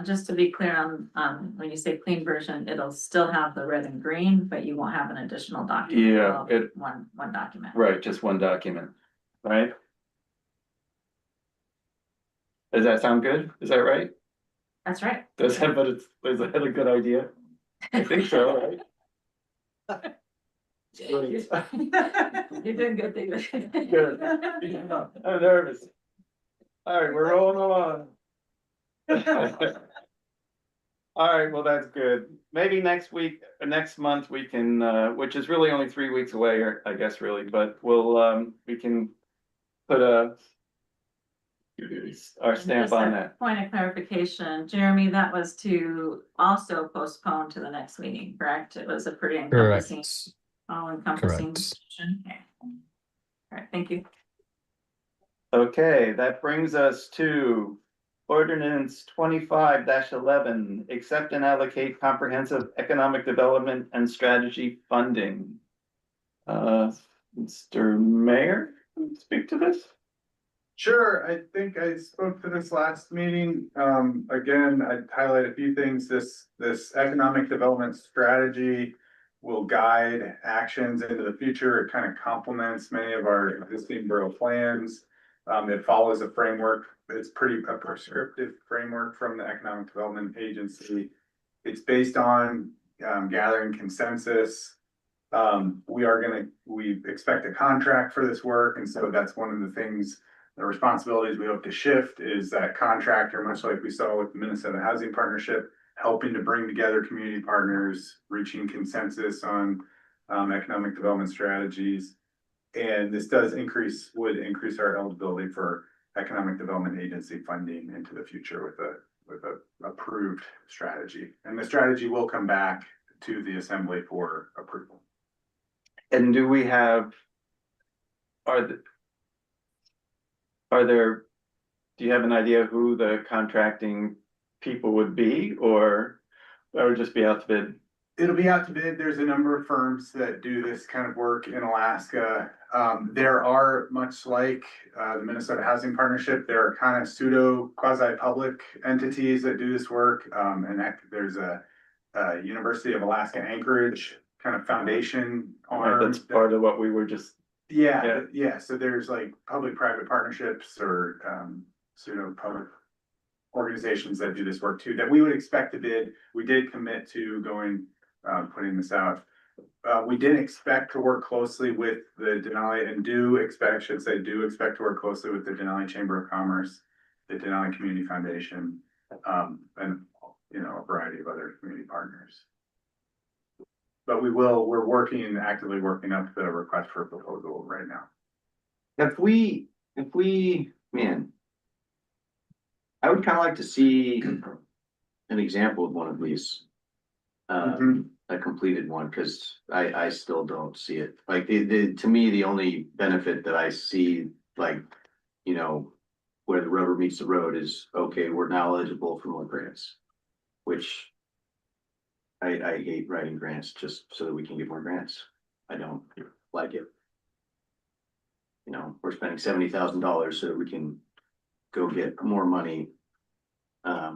Just to be clear on, when you say clean version, it'll still have the red and green, but you won't have an additional document. Yeah, One document. Right, just one document, right? Does that sound good? Is that right? That's right. Is that a good idea? I think so, right? You're doing good, David. Good. I'm nervous. All right, we're rolling along. All right, well, that's good. Maybe next week, or next month, we can, which is really only 3 weeks away, or I guess really, but we can put our stamp Just on a that. Point of clarification, Jeremy, that was to also postpone to the next meeting, correct? It was a pretty encompassing, all encompassing. Decision. Okay. All right, thank you. Okay, that brings us to Ordinance 25-11, accept and allocate comprehensive economic development and strategy funding. Mr. Mayor, speak to this? Sure, I think I spoke to this last meeting. Again, I'd highlight a few things. This economic development strategy will guide actions into the future. It kind of complements many of our existing borough plans. It follows a framework. It's a prescriptive framework from the Economic Development Agency. It's based on gathering consensus. We expect a contract for this work, and so that's one of the things. The responsibilities we hope to shift is that contractor, much like we saw with the Minnesota Housing Partnership, helping to bring together community partners, reaching consensus on economic development strategies. And this would increase our eligibility for Economic Development Agency funding into the future with a approved strategy. And the strategy will come back to the Assembly for approval. And do we have, do you have an idea who the contracting people would be, or would just be out to bid? It'll be out to bid. There's a number of firms that do this kind of work in Alaska. There are, much like the Minnesota Housing Partnership, there are kind of pseudo quasi-public entities that do this work. And there's a University of Alaska Anchorage kind of foundation arm. That's part of what we were just. Yeah. So there's like public-private partnerships or pseudo-public organizations that do this work too, that we would expect to bid. We did commit to putting this out. We did expect to work closely with the Denali and do expect to work closely with the Denali Chamber of Commerce, the Denali Community Foundation, and a variety of other community partners. But we're actively working up the request for a proposal right now. If we, man, I would kind of like to see an example of one of these. A completed one, because I still don't see it. Like to me, the only benefit that I see, like, where the rubber meets the road is, okay, we're now eligible for more grants, which I hate writing grants just so that we can get more grants. I don't like it. We're spending $70,000 so that we can go get more money. I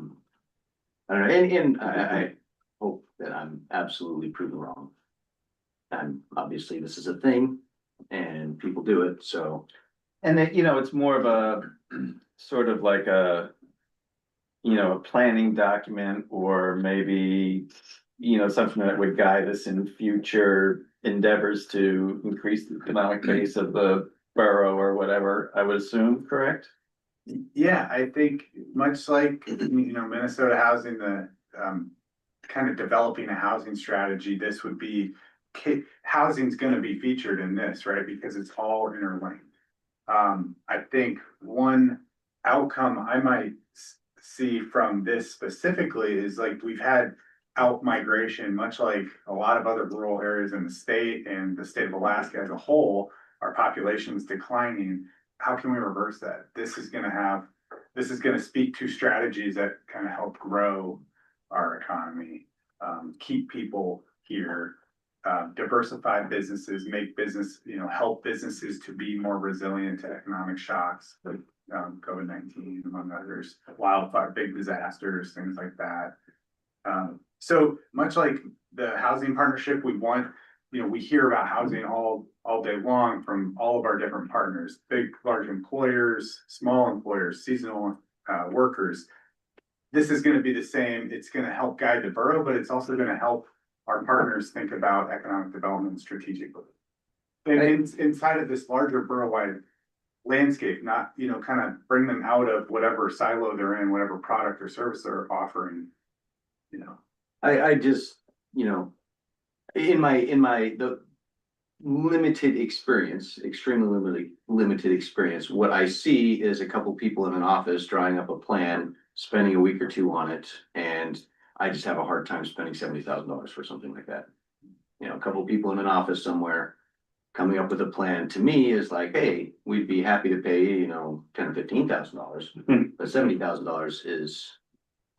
don't know, and I hope that I'm absolutely proven wrong. And obviously this is a thing and people do it, so. And it's more of a sort of like a planning document, or maybe, something that would guide us in future endeavors to increase the economic base of the borough or whatever, I would assume, correct? Yeah, I think much like, Minnesota Housing, the kind of developing a housing strategy, this would be, housing's gonna be featured in this, right? Because it's all interlinked. I think one outcome I might see from this specifically is, like, we've had out migration, much like a lot of other rural areas in the state and the state of Alaska as a whole, our population is declining. How can we reverse that? This is gonna speak to strategies that kind of help grow our economy, keep people here, diversify businesses, make business, help businesses to be more resilient to economic shocks, like COVID-19, among others, wildfire, big disasters, things like that. So much like the housing partnership, we hear about housing all day long from all of our different partners, big, large employers, small employers, seasonal workers. This is going to be the same. It's going to help guide the borough, but it's also going to help our partners think about economic development strategically. And inside of this larger borough-wide landscape, not, kind of bring them out of whatever silo they're in, whatever product or service they're offering, I just, in the limited experience, extremely limited experience, what I see is a couple people in an office drawing up a plan, spending a week or two on it, and I just have a hard time spending $70,000 for something like that. A couple people in an office somewhere, coming up with a plan to me is like, hey, we'd be happy to pay, you know, $10,000 or $15,000. But $70,000 is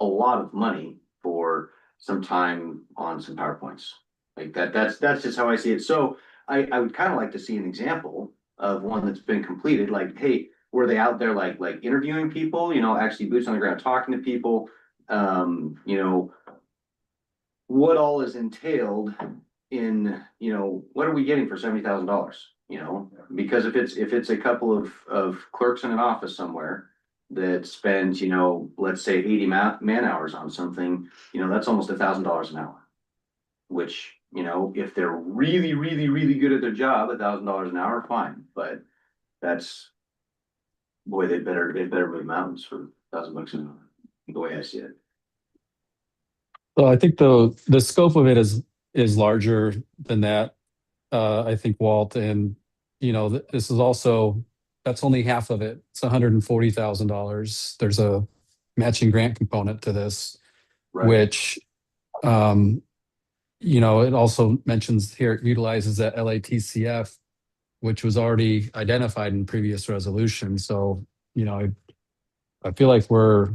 a lot of money for some time on some PowerPoints. Like that's just how I see it. So I would kind of like to see an example of one that's been completed, like, hey, were they out there like interviewing people, you know, actually boots on the ground, talking to people, you know, what all is entailed in, you know, what are we getting for $70,000? You know, because if it's a couple of clerks in an office somewhere that spend, you know, let's say 80 man hours on something, you know, that's almost $1,000 an hour. Which, you know, if they're really, really, really good at their job, $1,000 an hour, fine. But that's, boy, they better move mountains for $1,000 an hour, the way I see it. Well, I think the scope of it is larger than that. I think, Walt, and you know, this is also, that's only half of it. It's $140,000. There's a matching grant component to this, Right. which you know, it also mentions here, it utilizes that LATCF, which was already identified in previous resolution. So, you know, I feel like we're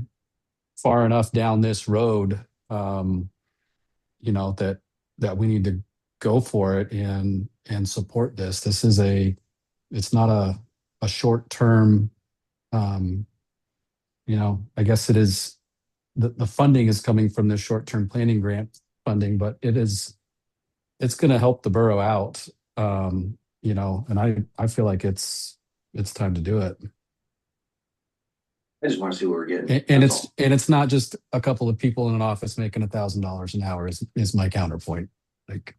far enough down this road, you know, that we need to go for it and support this. This is it's not a short term, you know, I guess it is, the funding is coming from the short term planning grant funding, but it's going to help the borough out, you know, and I feel like it's time to do it. I just want to see what we're getting. And That's all. it's not just a couple of people in an office making $1,000 an hour is my counterpoint. Like,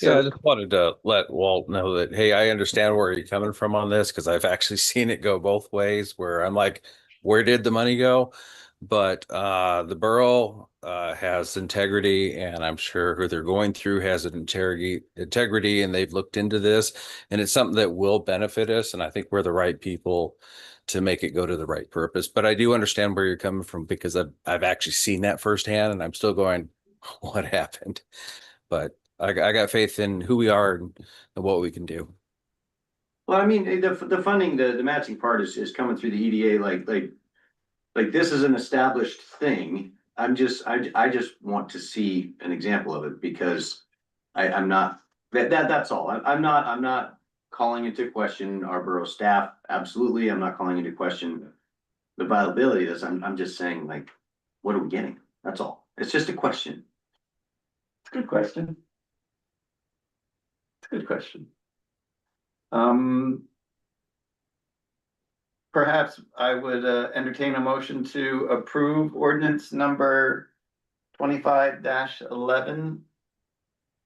Yeah, I just wanted to let Walt know that, hey, I understand where you're coming from on this because I've actually seen it go both ways where I'm like, where did the money go? But the borough has integrity, and I'm sure who they're going through has an integrity, and they've looked into this, and it's something that will benefit us. And I think we're the right people to make it go to the right purpose. But I do understand where you're coming from because I've actually seen that firsthand, and I'm still going, what happened? But I got faith in who we are and what we can do. Well, I mean, the funding, the matching part is coming through the EDA, like this is an established thing. I just want to see an example of it because I'm not, that's all. I'm not calling into question our borough staff. Absolutely. I'm not calling into question the viability of this. I'm just saying, like, what are we getting? That's all. It's just a question. It's a good question. It's a good question. Perhaps I would entertain a motion to approve ordinance number 25-11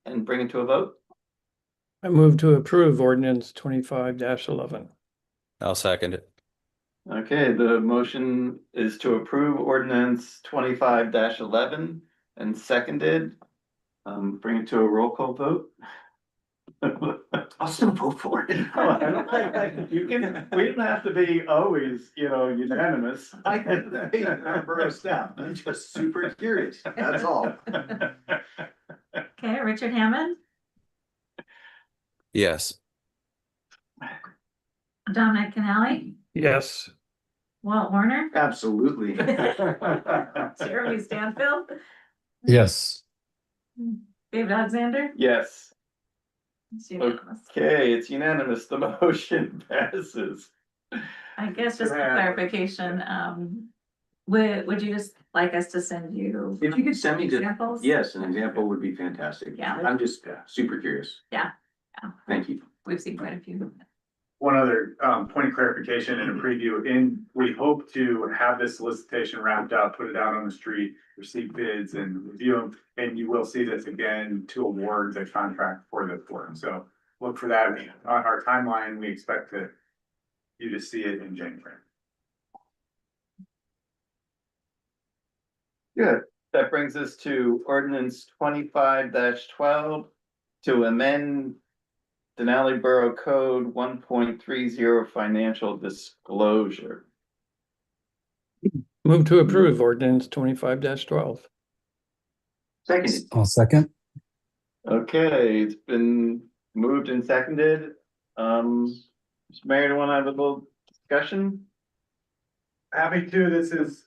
and bring it to a vote. I move to approve ordinance 25-11. I'll second it. Okay, the motion is to approve ordinance 25-11 and seconded. Bring it to a roll call vote. I'll still vote for it. I don't think we don't have to be always, you know, unanimous. I hate our borough staff. I'm just super curious. That's all. Okay, Richard Hammond, Yes. Dominic Canali, Yes. Walt Warner, Absolutely. Jeremy Stanfield, yes. David Alexander. Yes. It's unanimous. Okay, it's unanimous. The motion passes. I guess just for clarification, would you just like us to send you? If you could send me examples? yes, an example would be fantastic. Yeah. I'm just super curious. Yeah. Thank you. We've seen quite a few. One other point of clarification and a preview, we hope to have this solicitation wrapped up, put it out on the street, receive bids and review them. And you will see this again to award the contract for the forum. So look for that on our timeline. We expect you to see it in January. Good. That brings us to ordinance 25-12 to amend Denali Borough Code 1.30 financial disclosure. Move to approve ordinance 25-12. Second. I'll second. Okay, it's been moved and seconded. Mr. Mayor, do you want to have a little discussion? Happy to, this is,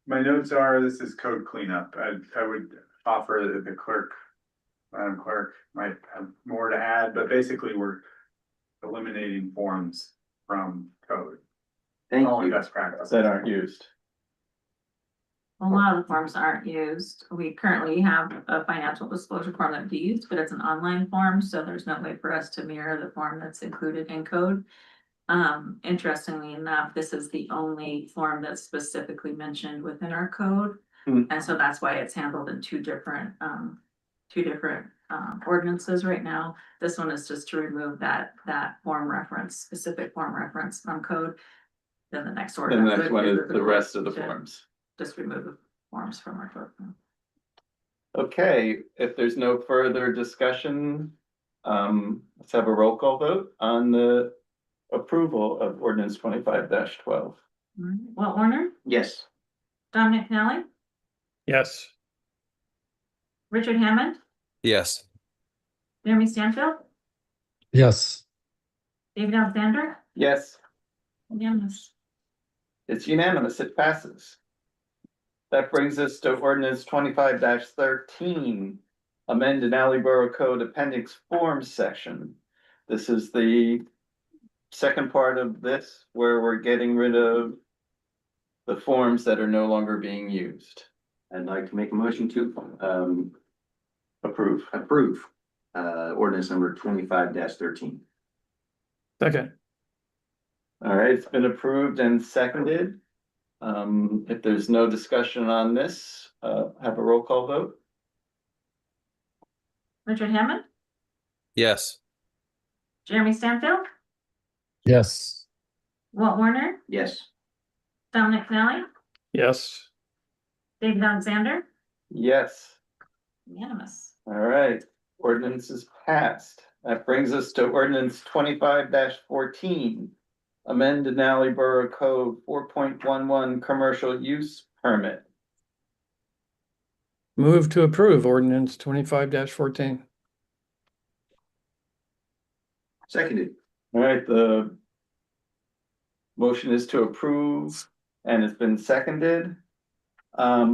my notes are, this is code cleanup. I would offer that the clerk, Madam Clerk, might have more to add, but basically we're eliminating forms from code. Thank Only you. best practice. That aren't used. A lot of the forms aren't used. We currently have a financial disclosure form that we use, but it's an online form, so there's no way for us to mirror the form that's included in code. Interestingly enough, this is the only form that's specifically mentioned within our code. Hmm. And so that's why it's handled in two different ordinances right now. This one is just to remove that form reference, specific form reference from code. Then the next And ordinance. the next one is the rest of the to forms. Just remove the forms from our code. Okay, if there's no further discussion, let's have a roll call vote on the approval of ordinance 25-12. Walt Warner, Yes. Dominic Nally, Yes. Richard Hammond, Yes. Jeremy Stanfield, Yes. David Alexander, Yes, unanimous. it's unanimous, it passes. That brings us to ordinance 25-13, amend Denali Borough Code Appendix Forms section. This is the second part of this where we're getting rid of the forms that are no longer being used. I'd like to make a motion to Approve. approve ordinance number 25-13. Second. All right, it's been approved and seconded. If there's no discussion on this, have a roll call vote. Richard Hammond, Yes. Jeremy Stanfield, Yes. Walt Warner, Yes. Dominic Nally, Yes. David Alexander, Yes. unanimous. All right, ordinance is passed. That brings us to ordinance 25-14. Amend Denali Borough Code 4.11 commercial use permit. Move to approve ordinance 25-14. Seconded. All right, the motion is to approve and it's been seconded. I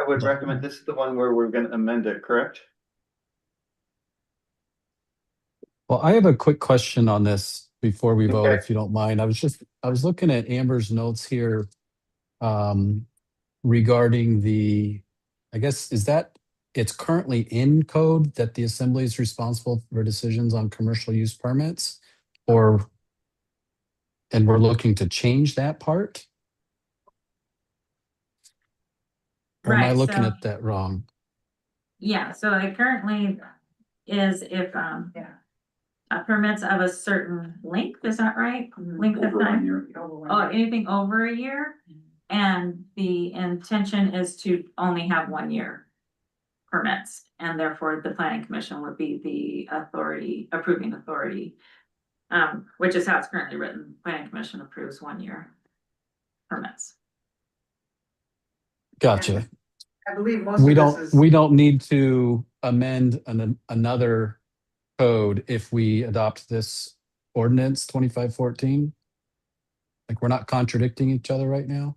would recommend, this is the one where we're gonna amend it, correct? Well, I have a quick question on this before we vote, Okay. if you don't mind. I was looking at Amber's notes here regarding I guess, it's currently in code that the assembly is responsible for decisions on commercial use permits? And we're looking to change that part? Or am I Right, looking so- at that wrong? Yeah, so it currently is if, permits of a certain length, is that right? Length of time? Oh, anything over a year? And the intention is to only have 1 year permits, and therefore the planning commission would be the approving authority. Which is how it's currently written. Planning commission approves 1 year permits. Gotcha. I believe most We of this don't, is. we don't need to amend another code if we adopt this ordinance 25-14? Like, we're not contradicting each other right now?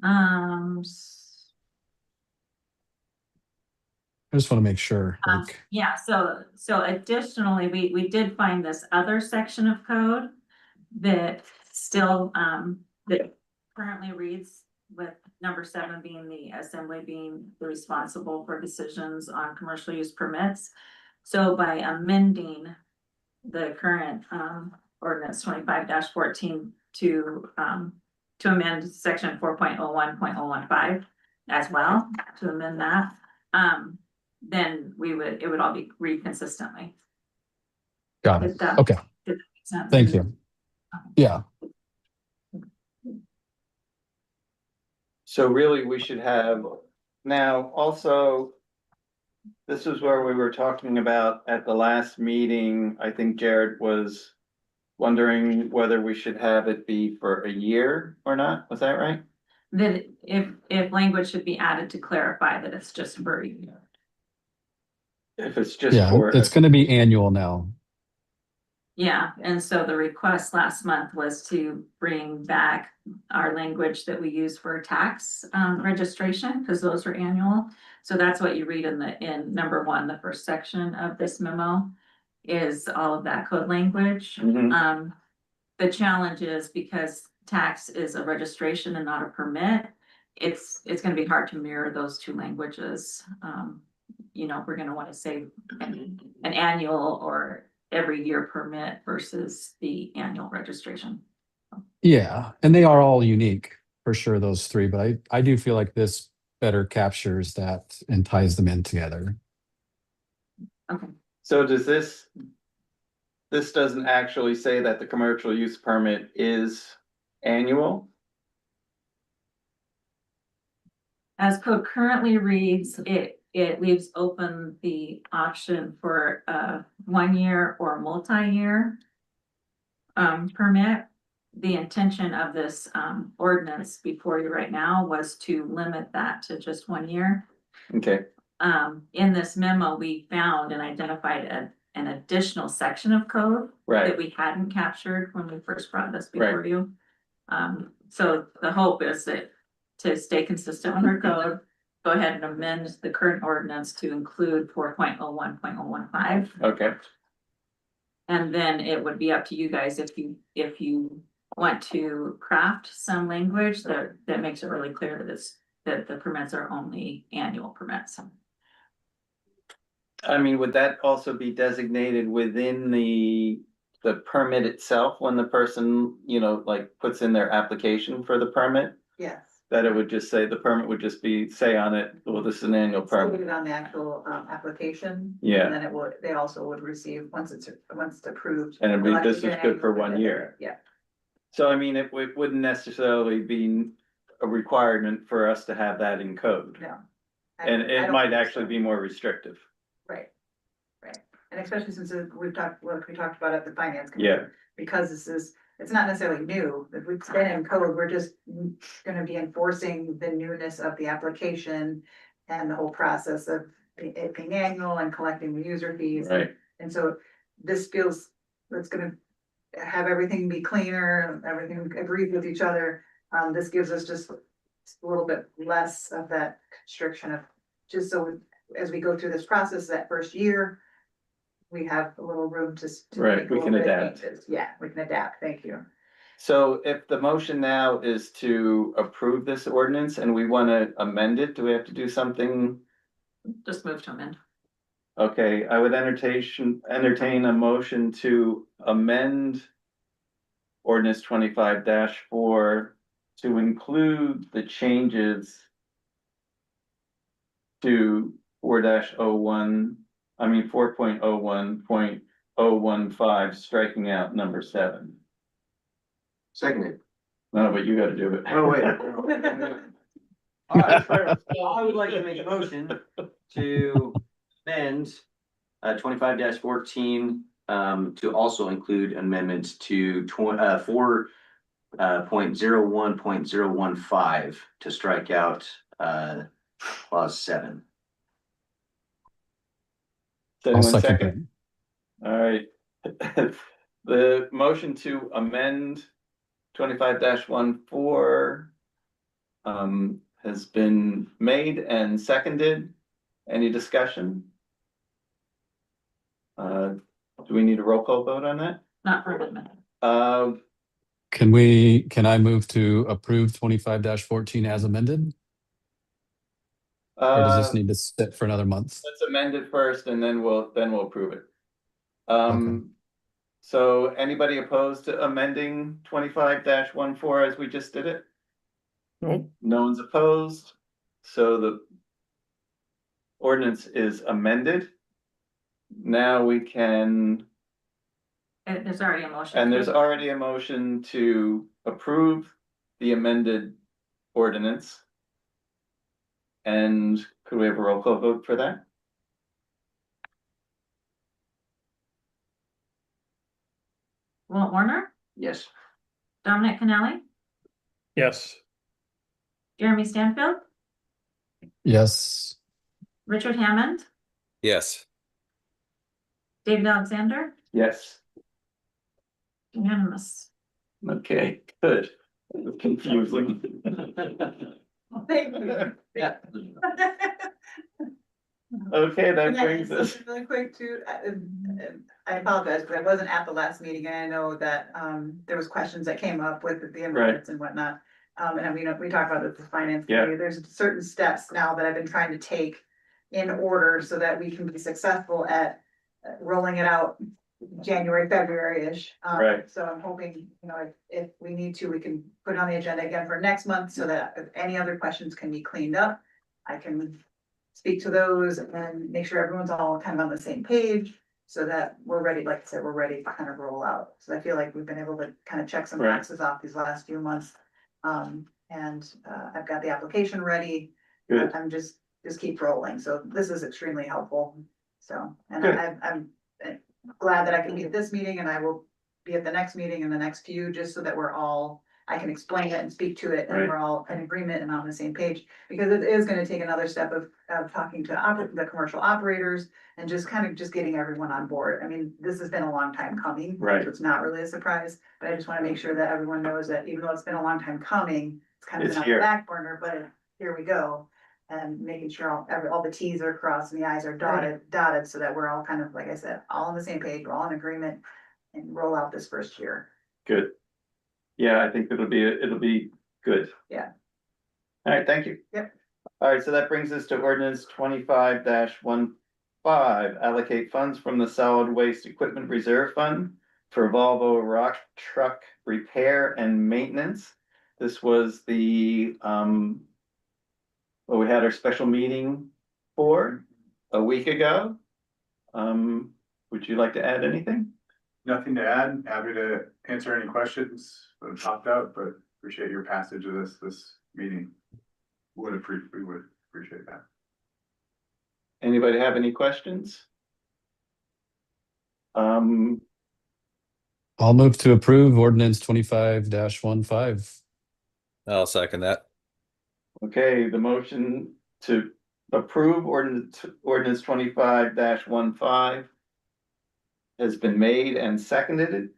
I just want to make sure, like, Yeah, so additionally, we did find this other section of code that still, that currently reads with number 7 being the assembly being responsible for decisions on commercial use permits. So by amending the current ordinance 25-14 to amend section 4.01.015 as well, to amend that, then it would all be read consistently. got it. Okay, Did that make sense? thank you. Yeah, So really, we should have, now also, this is where we were talking about at the last meeting, I think Jared was wondering whether we should have it be for a year or not, was that right? that if language should be added to clarify that it's just for a year. If it's just Yeah, for. it's gonna be annual now. Yeah, and so the request last month was to bring back our language that we use for tax registration, because those are annual. So that's what you read in number one, the first section of this memo, is all of that code language. Mhm. The challenge is because tax is a registration and not a permit, it's gonna be hard to mirror those two languages. You know, we're gonna wanna say an annual or every year permit versus the annual registration. Yeah, and they are all unique for sure, those three, but I do feel like this better captures that and ties them in together. Okay, So does this doesn't actually say that the commercial use permit is annual? as code currently reads, it leaves open the option for a 1 year or multi-year permit. The intention of this ordinance before you right now was to limit that to just 1 year. Okay, In this memo, we found and identified an additional section of code that right, we hadn't captured when we first brought this before you. So the hope is that to stay consistent with our code, go ahead and amend the current ordinance to include 4.01.015. okay, And then it would be up to you guys if you want to craft some language that makes it really clear that the permits are only annual permits. I mean, would that also be designated within the permit itself when the person, you know, like puts in their application for the permit? Yes. That it would just say, the permit would just be, say on it, well, this is an annual Put permit. it on the actual application. Yeah. And then they also would receive, once it's approved. And it'd be, they'll actually this get is an good for annual 1 permit. year. Yeah. So I mean, it wouldn't necessarily be a requirement for us to have that in code. No. And I it don't might think actually so. be more restrictive. Right. And especially since we talked about at the finance committee. Yeah. Because it's not necessarily new, if we've been in code, we're just gonna be enforcing the newness of the application. And the whole process of it being annual and collecting the user fees. Right. And so this feels, it's gonna have everything be cleaner, everything agreed with each other. This gives us just a little bit less of that constriction of, just so as we go through this process, that first year. We have a little room to. Right, make a we little can bit of adapt. changes. Yeah, we can adapt, thank you. So if the motion now is to approve this ordinance and we wanna amend it, do we have to do something? Just move to amend. Okay, I would entertain a motion to amend. Ordinance 25-4 to include the changes. To 4.01.015, striking out number 7. Seconded. No, but you gotta do it. Oh, wait. All right, so I would like to make a motion to amend 25-14 to also include amendments to 4.01.015 to strike out clause 7. Does I'll anyone second second? All right. The motion to amend 25-14 has been made and seconded. Any discussion? Do we need a roll call vote on that? Not for amendment. Can I move to approve 25-14 as amended? Or does this need to sit for another month? Let's amend it first and then we'll approve it. Okay. So anybody opposed to amending 25-14 as we just did it? Nope. No one's opposed, so the ordinance is amended. Now we can, There's already a motion. and there's already a motion to approve the amended ordinance. And could we have a roll call vote for that? Walt Warner, Yes. Dominic Canali, Yes. Jeremy Stanfield, Yes. Richard Hammond, Yes. David Alexander, Yes. unanimous. Okay, good. It was confusing. Thank you. Yeah. Okay, that Yeah, brings and us, really quick too, I apologize, but I wasn't at the last meeting and I know that, there was questions that came up with the enrollments and whatnot. And I mean, we talked about it, the finance Yeah. committee, there's certain steps now that I've been trying to take in order so that we can be successful at rolling it out January, February-ish. Right. So I'm hoping, you know, if we need to, we can put it on the agenda again for next month so that if any other questions can be cleaned up, I can speak to those and make sure everyone's all kind of on the same page so that we're ready, like I said, we're ready to kind of roll out. So I feel like we've been able to kind of check some Right. boxes off these last few months. I've got the application ready. good, I'm just keep rolling. So this is extremely helpful. So, and Good. I'm glad that I can be at this meeting and I will be at the next meeting and the next few, just so that we're all, I can explain it and speak to it and Right. we're all in agreement and on the same page. Because it is gonna take another step of talking to the commercial operators and just kind of just getting everyone on board. I mean, this has been a long time coming. Right. So it's not really a surprise, but I just wanna make sure that everyone knows that even though it's been a long time coming, it's kind of It's been on here. the back burner, but here we go. And making sure all the Ts are crossed and the Is are dotted, so that we're all kind of, like I said, all on the same page, we're all in agreement and roll out this first year. good. Yeah, I think it'll be good. Yeah. All right, thank you. Yep. All right, so that brings us to ordinance 25-15, allocate funds from the solid waste equipment reserve fund for Volvo rock truck repair and maintenance. This was the, what we had our special meeting for a week ago. Would you like to add anything? Nothing to add. Happy to answer any questions that have popped up, but appreciate your passage of this meeting. We would appreciate that. Anybody have any questions? I'll move to approve ordinance 25-15. I'll second that. Okay, the motion to approve ordinance 25-15 has been made and seconded.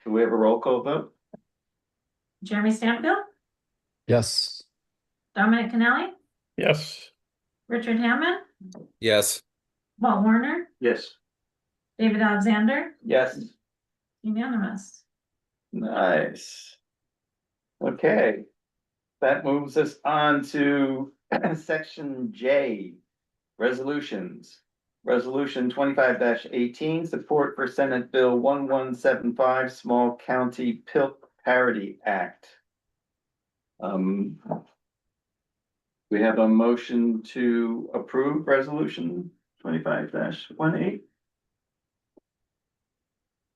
Do we have a roll call vote? Jeremy Stanfield, Yes. Dominic Canali, Yes. Richard Hammond, Yes. Walt Warner, Yes. David Alexander, Yes. unanimous. Nice. Okay. That moves us on to section J, resolutions. Resolution 25-18, support for Senate Bill 1175, Small County PILT Parity Act. We have a motion to approve resolution 25-18.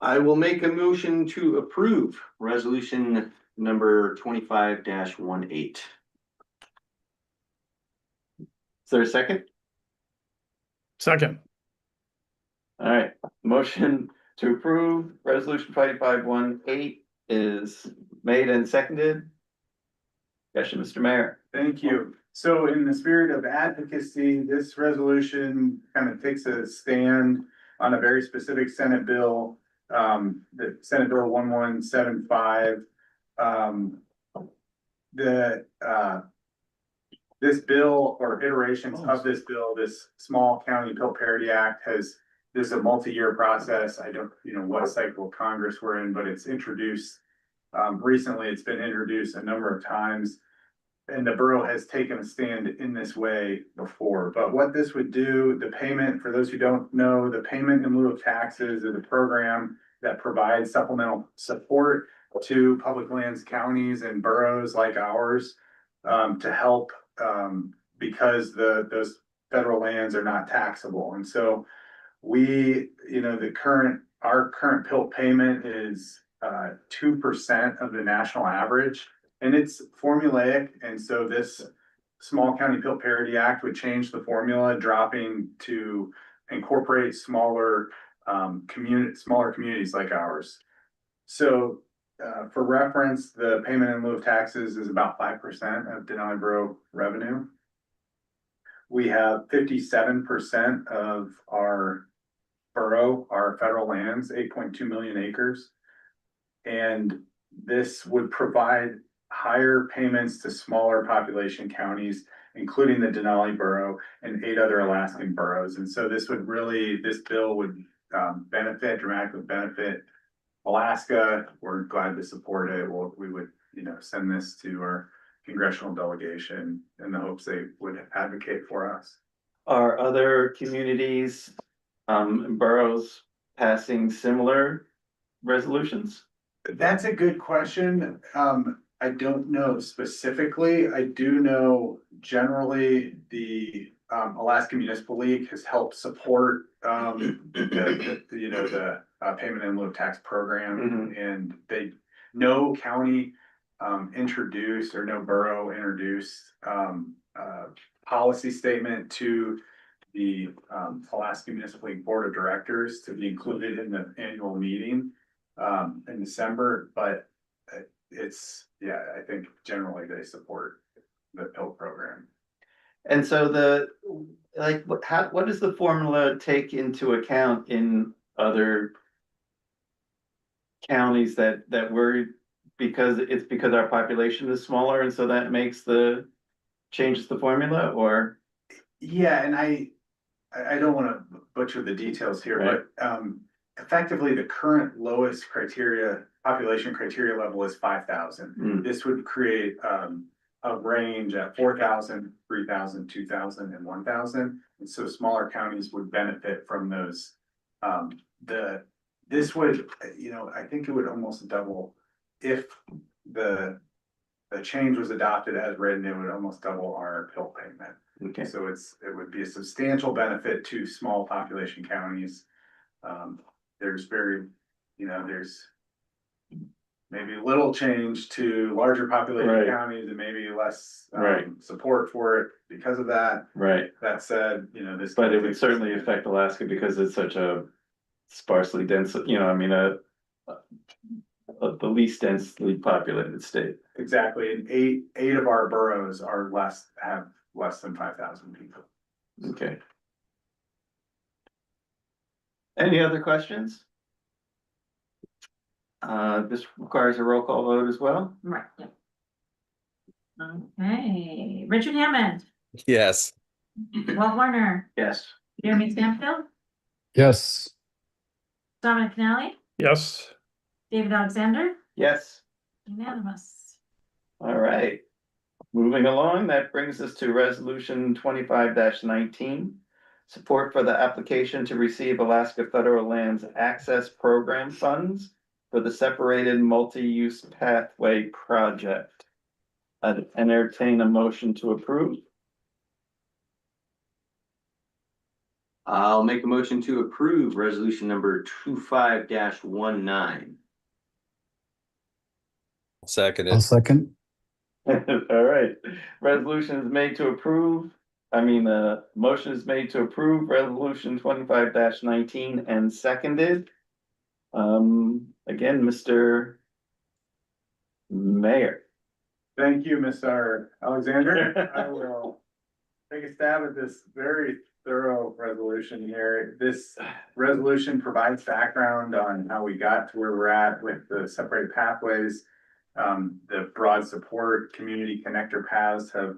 I will make a motion to approve resolution number 25-18. Is there a second? Second. All right, motion to approve resolution 25-18 is made and seconded. Discussion, Mr. Mayor. Thank you. So in the spirit of advocacy, this resolution kind of takes a stand on a very specific Senate bill, the Senate Bill 1175. This bill or iterations of this bill, this Small County PILT Parity Act this is a multi-year process. I don't, what cycle of Congress we're in, but it's introduced. Recently, it's been introduced a number of times. And the borough has taken a stand in this way before, but what this would do, the payment, for those who don't know, the payment in lieu of taxes is a program that provides supplemental support to public lands, counties and boroughs like ours, to help, because those federal lands are not taxable. And so our current PILT payment is 2% of the national average. And it's formulaic, and so this Small County PILT Parity Act would change the formula, dropping to incorporate smaller communities like ours. So for reference, the payment in lieu of taxes is about 5% of Denali Borough revenue. We have 57% of our borough, our federal lands, 8.2 million acres. And this would provide higher payments to smaller population counties, including the Denali Borough and 8 other Alaskan boroughs. And so this bill would dramatically benefit Alaska. We're glad to support it. We would, send this to our congressional delegation in the hopes they would advocate for us. Are other communities, boroughs passing similar resolutions? That's a good question. I don't know specifically. I do know generally the Alaska Municipal League has helped support the payment in lieu of tax program, and no county introduced or no borough introduced policy statement to the Alaska Municipal League Board of Directors to be included in the annual meeting in December, but I think generally they support the PIL program. And so what does the formula take into account in other counties that we're, because our population is smaller and so that changes the formula, or? Yeah, and I don't want to butcher the details here, Right. but effectively the current lowest population criteria level is 5,000. This would create a range at 4,000, 3,000, 2,000, and 1,000. And so smaller counties would benefit from those. This would, I think it would almost double if the change was adopted as written. It would almost double our PIL payment. Okay. So it would be a substantial benefit to small population counties. There's maybe little change to larger population Right. counties and maybe less Right. support for it because of that. Right. That said, this. But it would certainly affect Alaska because it's such a sparsely dense, the least densely populated state. Exactly, and eight of our boroughs have less than 5,000 people. Okay. Any other questions? This requires a roll call vote as well. Right, yeah. Okay, Richard Hammond, Yes. Walt Warner, Yes. Jeremy Stanfield, Yes. Dominic Nally, Yes. David Alexander, Yes. unanimous. All right. Moving along, that brings us to resolution 25-19. Support for the application to receive Alaska Federal Lands Access Program funds for the separated multi-use pathway project. I'd entertain a motion to approve. I'll make a motion to approve resolution number 25-19. Second I'll it. second. All right, resolution is made to approve. Motion is made to approve resolution 25-19 and seconded. Again, Mr. Mayor. Thank you, Mr. Alexander. I will take a stab at this very thorough resolution here. This resolution provides background on how we got to where we're at with the separated pathways. The broad support community connector paths have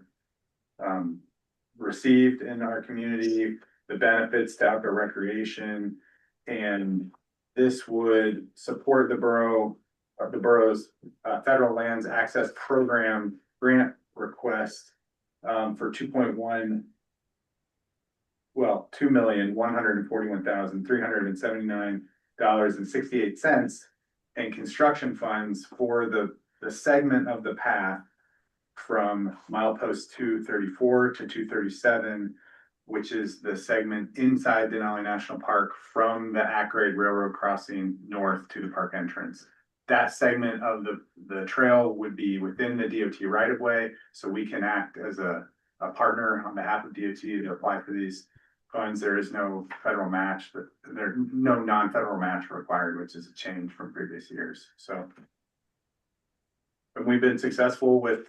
received in our community, the benefits to outdoor recreation, and this would support the borough's federal lands access program grant request for $2,141,379.68 and construction funds for the segment of the path from milepost 234 to 237, which is the segment inside Denali National Park from the Ackgrade Railroad crossing north to the park entrance. That segment of the trail would be within the DOT right of way, so we can act as a partner on behalf of DOT to apply for these funds. There is no federal match, but there's no non-federal match required, which is a change from previous years. So and we've been successful with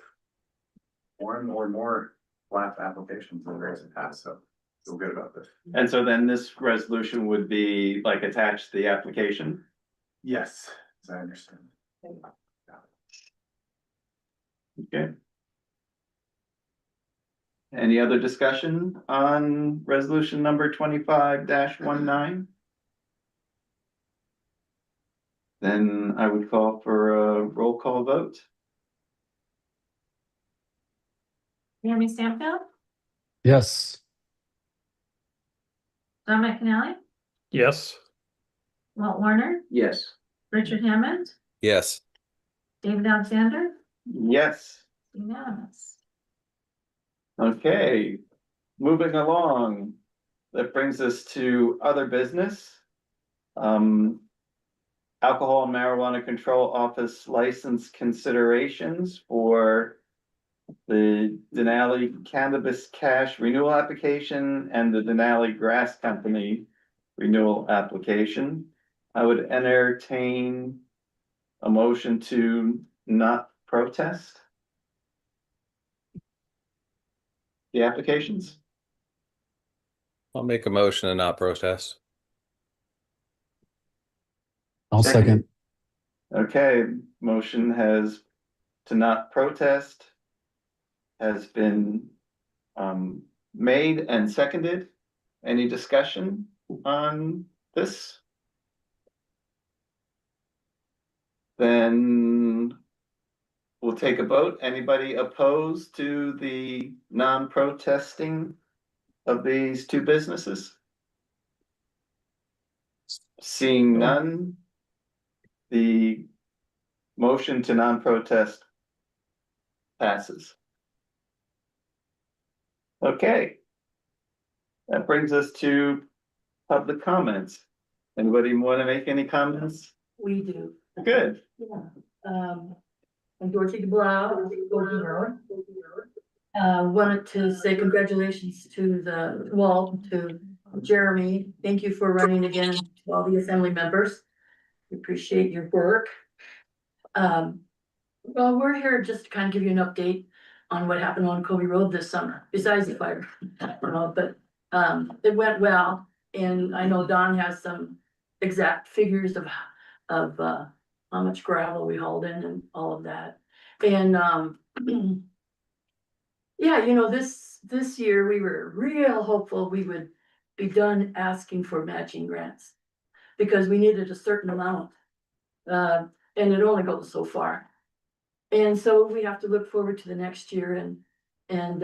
more and more LAF applications in the recent past, so feel good about this. And so then this resolution would be like attached to the application? Yes, as I understand. Okay. Any other discussion on resolution number 25-19? Then I would call for a roll call vote. Jeremy Stanfield, Yes. Don McNally, Yes. Walt Warner, Yes. Richard Hammond, Yes. David Alexander, Yes. unanimous. Okay, moving along. That brings us to other business. Alcohol and marijuana control office license considerations for the Denali Cannabis Cash renewal application and the Denali Grass Company renewal application. I would entertain a motion to not protest the applications. I'll make a motion and not protest. I'll second. Okay, motion has to not protest has been made and seconded. Any discussion on this? Then we'll take a vote. Anybody opposed to the non-protesting of these two businesses? Seeing none, the motion to non-protest passes. Okay. That brings us to public comments. Anybody want to make any comments? We do. Good. Yeah. I'm Dorothy DeBlau, Golden Road. Wanted to say congratulations to the Walt, to Jeremy. Thank you for running again, to all the assembly members. We appreciate your work. Well, we're here just to kind of give you an update on what happened on Kobe Road this summer, besides the fire. But it went well, and I know Don has some exact figures of how much gravel we hauled in and all of that. And yeah, you know, this year we were real hopeful we would be done asking for matching grants, because we needed a certain amount. And it only goes so far. And so we have to look forward to the next year, and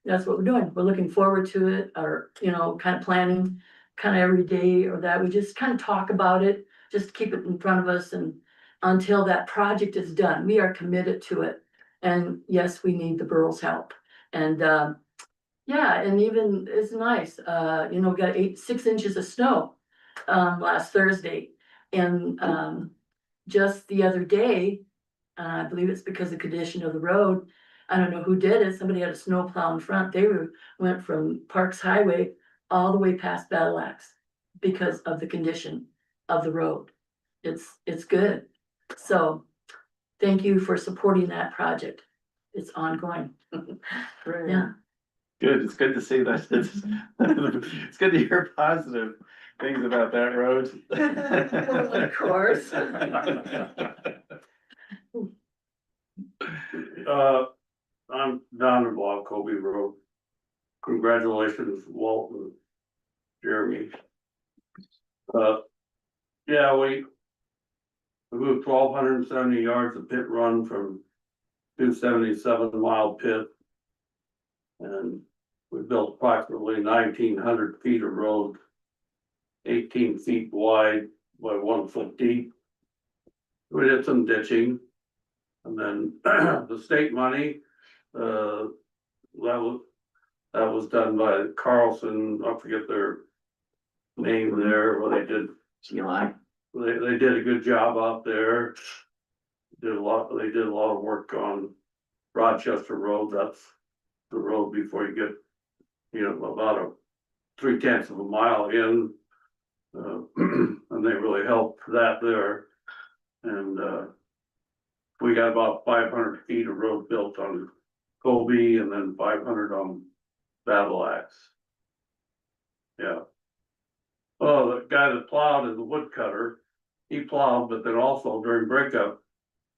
that's what we're doing. We're looking forward to it, or, you know, kind of planning kind of every day, or that we just kind of talk about it, just keep it in front of us, and until that project is done, we are committed to it. And yes, we need the borough's help. And yeah, and even it's nice, you know, we got 6 inches of snow last Thursday. And just the other day, I believe it's because of the condition of the road. I don't know who did it. Somebody had a snow plow in front. They went from Parks Highway all the way past Battle Axe because of the condition of the road. It's good. So thank you for supporting that project. It's ongoing. Yeah. Good, it's good to see that. It's good to hear positive things about that road. Of course. I'm Don DeBlau, Kobe Road. Congratulations, Walt and Jeremy. Yeah, we moved 1,270 yards of pit run from 277 mile pit. And we built approximately 1,900 feet of road, 18 feet wide by 1 foot deep. We did some ditching. And then the state money, that was done by Carlson. I forget their name there. Well, they did. They did a good job out there. They did a lot of work on Rochester Road. That's the road before you get, you know, about 3/10 of a mile in. And they really helped that there. And we got about 500 feet of road built on Colby and then 500 on Battle Axe. Yeah. Oh, the guy that plowed is a woodcutter. He plowed, but then also during breakup,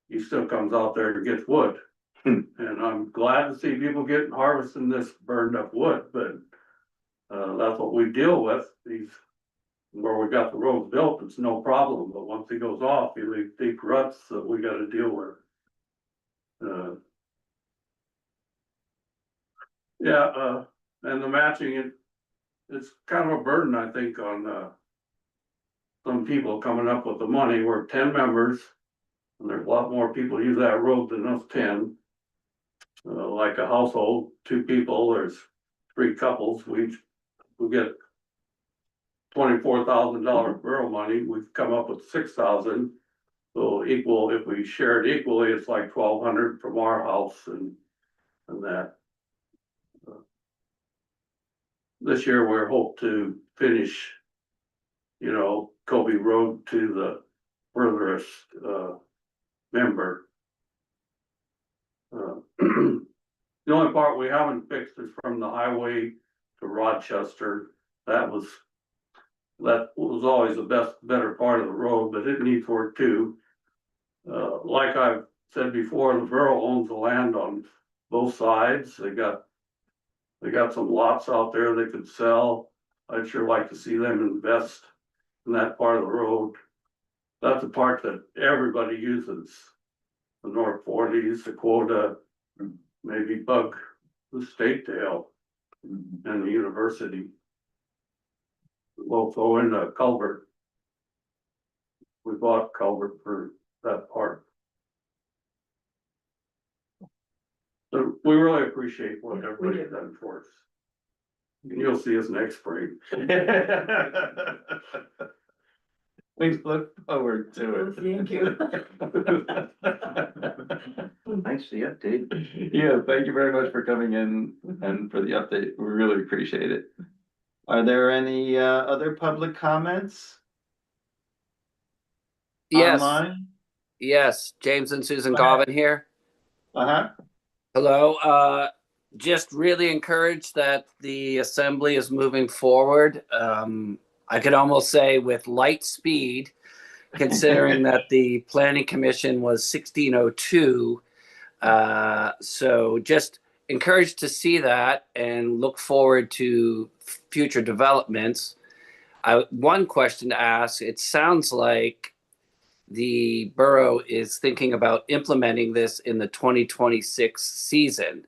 he still comes out there and gets wood. And I'm glad to see people getting harvesting this burned up wood, but that's what we deal with. These, where we got the roads built, it's no problem, but once he goes off, he leaves deep ruts that we gotta deal with. And the matching, it's kind of a burden, I think, on some people coming up with the money. We're 10 members, and there's a lot more people use that road than us 10. Like a household, 2 people, there's 3 couples, we get $24,000 borough money, we've come up with 6,000. So equal, if we share it equally, it's like 1,200 from our house and that. This year we hope to finish, Colby Road to the furthest member. The only part we haven't fixed is from the highway to Rochester. That was always the better part of the road, but it needs work too. Like I've said before, the borough owns the land on both sides. They got some lots out there they could sell. I'd sure like to see them invest in that part of the road. That's the part that everybody uses. The North 40s, the quota, maybe bug the state to help, and the university. We'll throw in a culvert. We bought culvert for that part. So we really appreciate what everybody's done for us. And you'll see us next spring. We look forward to it. Thank you. Thanks for the update. Yeah, thank you very much for coming in and for the update. We really appreciate it. Are there any other public comments? Yes, Online? yes, James and Susan Go ahead. Govan here. Uh-huh. Hello, just really encouraged that the assembly is moving forward. I could almost say with light speed, considering that the planning commission was 1602. So just encouraged to see that and look forward to future developments. One question to ask, it sounds like the borough is thinking about implementing this in the 2026 season.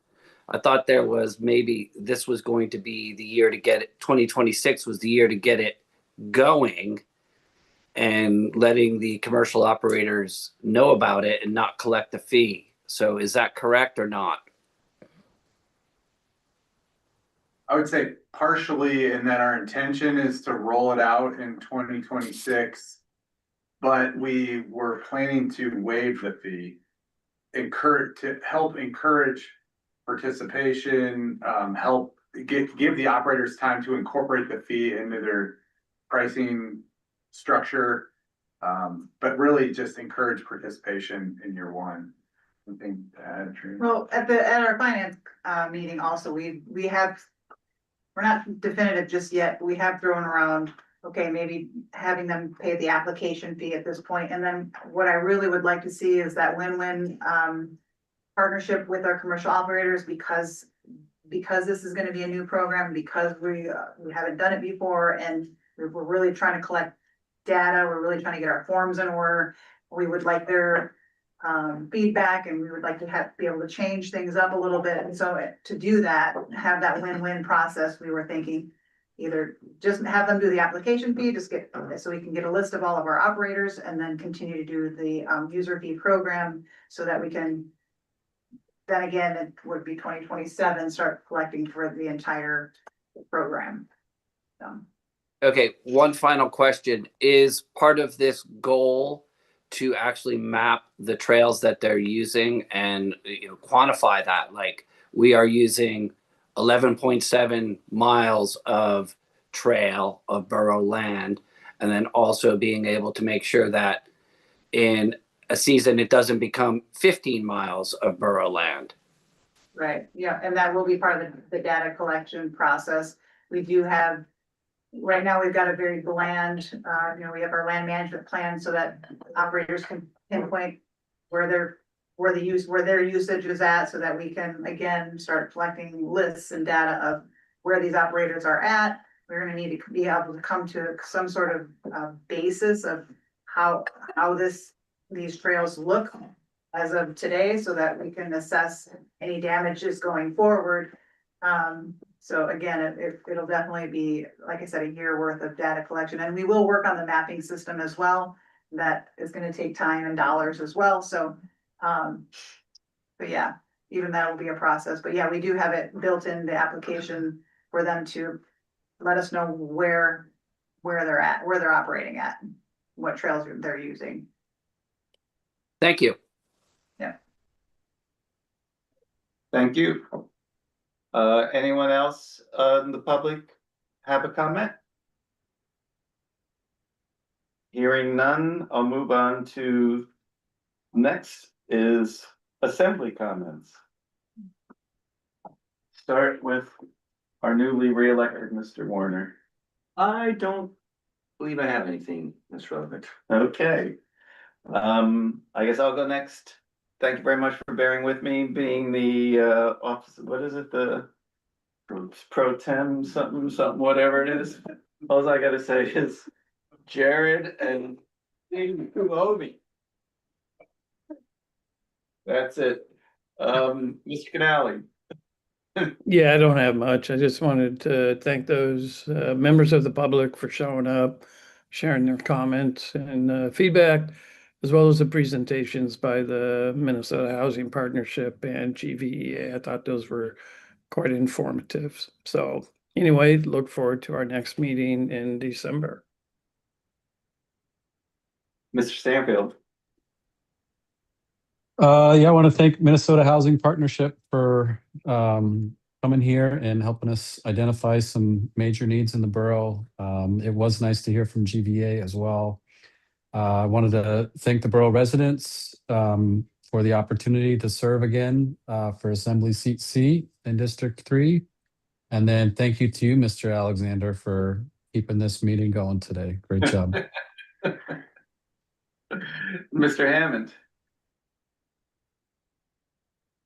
I thought there was maybe this was going to be the year to get it, 2026 was the year to get it going and letting the commercial operators know about it and not collect the fee. So is that correct or not? I would say partially in that our intention is to roll it out in 2026. But we were planning to waive the fee, to help encourage participation, help give the operators time to incorporate the fee into their pricing structure. But really just encourage participation in year one. Something to add, Drew? Well, at our finance meeting also, we're not definitive just yet, but we have thrown around, okay, maybe having them pay the application fee at this point. And then what I really would like to see is that win-win partnership with our commercial operators, because this is gonna be a new program, because we haven't done it before, and we're really trying to collect data, we're really trying to get our forms in order. We would like their feedback, and we would like to be able to change things up a little bit. And so to do that, have that win-win process, we were thinking either just have them do the application fee, so we can get a list of all of our operators, and then continue to do the user fee program, so that we can, then again, it would be 2027, start collecting for the entire program. So. Okay, one final question. Is part of this goal to actually map the trails that they're using and quantify that? Like, we are using 11.7 miles of trail of borough land, and then also being able to make sure that in a season, it doesn't become 15 miles of borough land. Right, yeah, and that will be part of the data collection process. We do have, right now, we've got a very bland, we have our land management plan so that operators can pinpoint where their usage is at, so that we can, again, start collecting lists and data of where these operators are at. We're gonna need to be able to come to some sort of basis of how these trails look as of today, so that we can assess any damages going forward. So again, it'll definitely be, like I said, a year worth of data collection, and we will work on the mapping system as well. That is gonna take time and dollars as well, so, but yeah, even that will be a process, but yeah, we do have it built in the application for them to let us know where they're at, where they're operating at, what trails they're using. Thank you. Thank you. Anyone else in the public have a comment? Hearing none, I'll move on to next is assembly comments. Start with our newly re-elected Mr. Warner. I don't believe I have anything that's relevant. Okay. I guess I'll go next. Thank you very much for bearing with me, being the office, what is it, the pro tem something, whatever it is. All I gotta say is Jared and who owe me. That's it. Mr. Canali. Yeah, I don't have much. I just wanted to thank those members of the public for showing up, sharing their comments and feedback, as well as the presentations by the Minnesota Housing Partnership and GVEA. I thought those were quite informative. So anyway, look forward to our next meeting in December. Mr. Stanfield. Yeah, I want to thank Minnesota Housing Partnership for coming here and helping us identify some major needs in the borough. It was nice to hear from GVA as well. I wanted to thank the borough residents for the opportunity to serve again for Assembly Seat C in District 3. And then thank you to you, Mr. Alexander, for keeping this meeting going today. Great job. Mr. Hammond.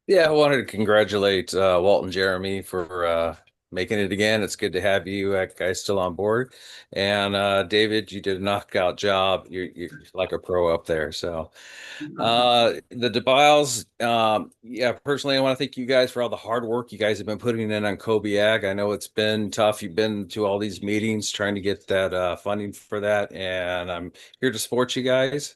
Yeah, I wanted to congratulate Walt and Jeremy for making it again. It's good to have you guys still on board. And David, you did a knockout job. You're like a pro up there. So the DeBiles, yeah, personally, I want to thank you guys for all the hard work you guys have been putting in on Kobe Ag. I know it's been tough. You've been to all these meetings trying to get that funding for that, and I'm here to support you guys.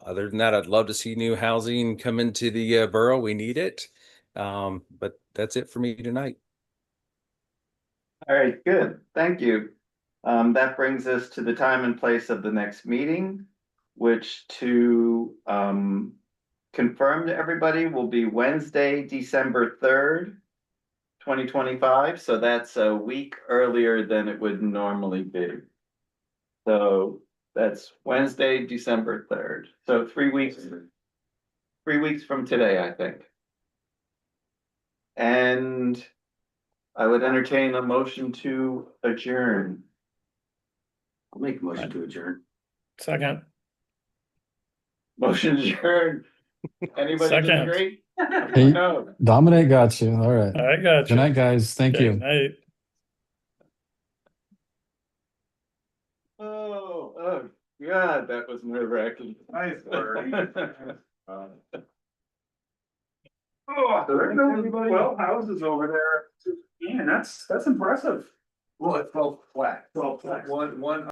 Other than that, I'd love to see new housing come into the borough. We need it. But that's it for me tonight. All right, good. Thank you. That brings us to the time and place of the next meeting, which to confirm to everybody will be Wednesday, December 3rd, 2025. So that's a week earlier than it would normally be. So that's Wednesday, December 3rd. So 3 weeks from today, I think. And I would entertain a motion to adjourn. I'll make a motion to adjourn. Second. Motion adjourned. Anybody Second. disagree? Hey, No. Dominic got you. All right. I got you. Good night, guys. Thank Okay, you. night. Oh, God, that was nerve-wracking. Nice work. Oh, there's no 12 houses over there. Man, that's impressive. Well, it's 12 flat. 12 flat. One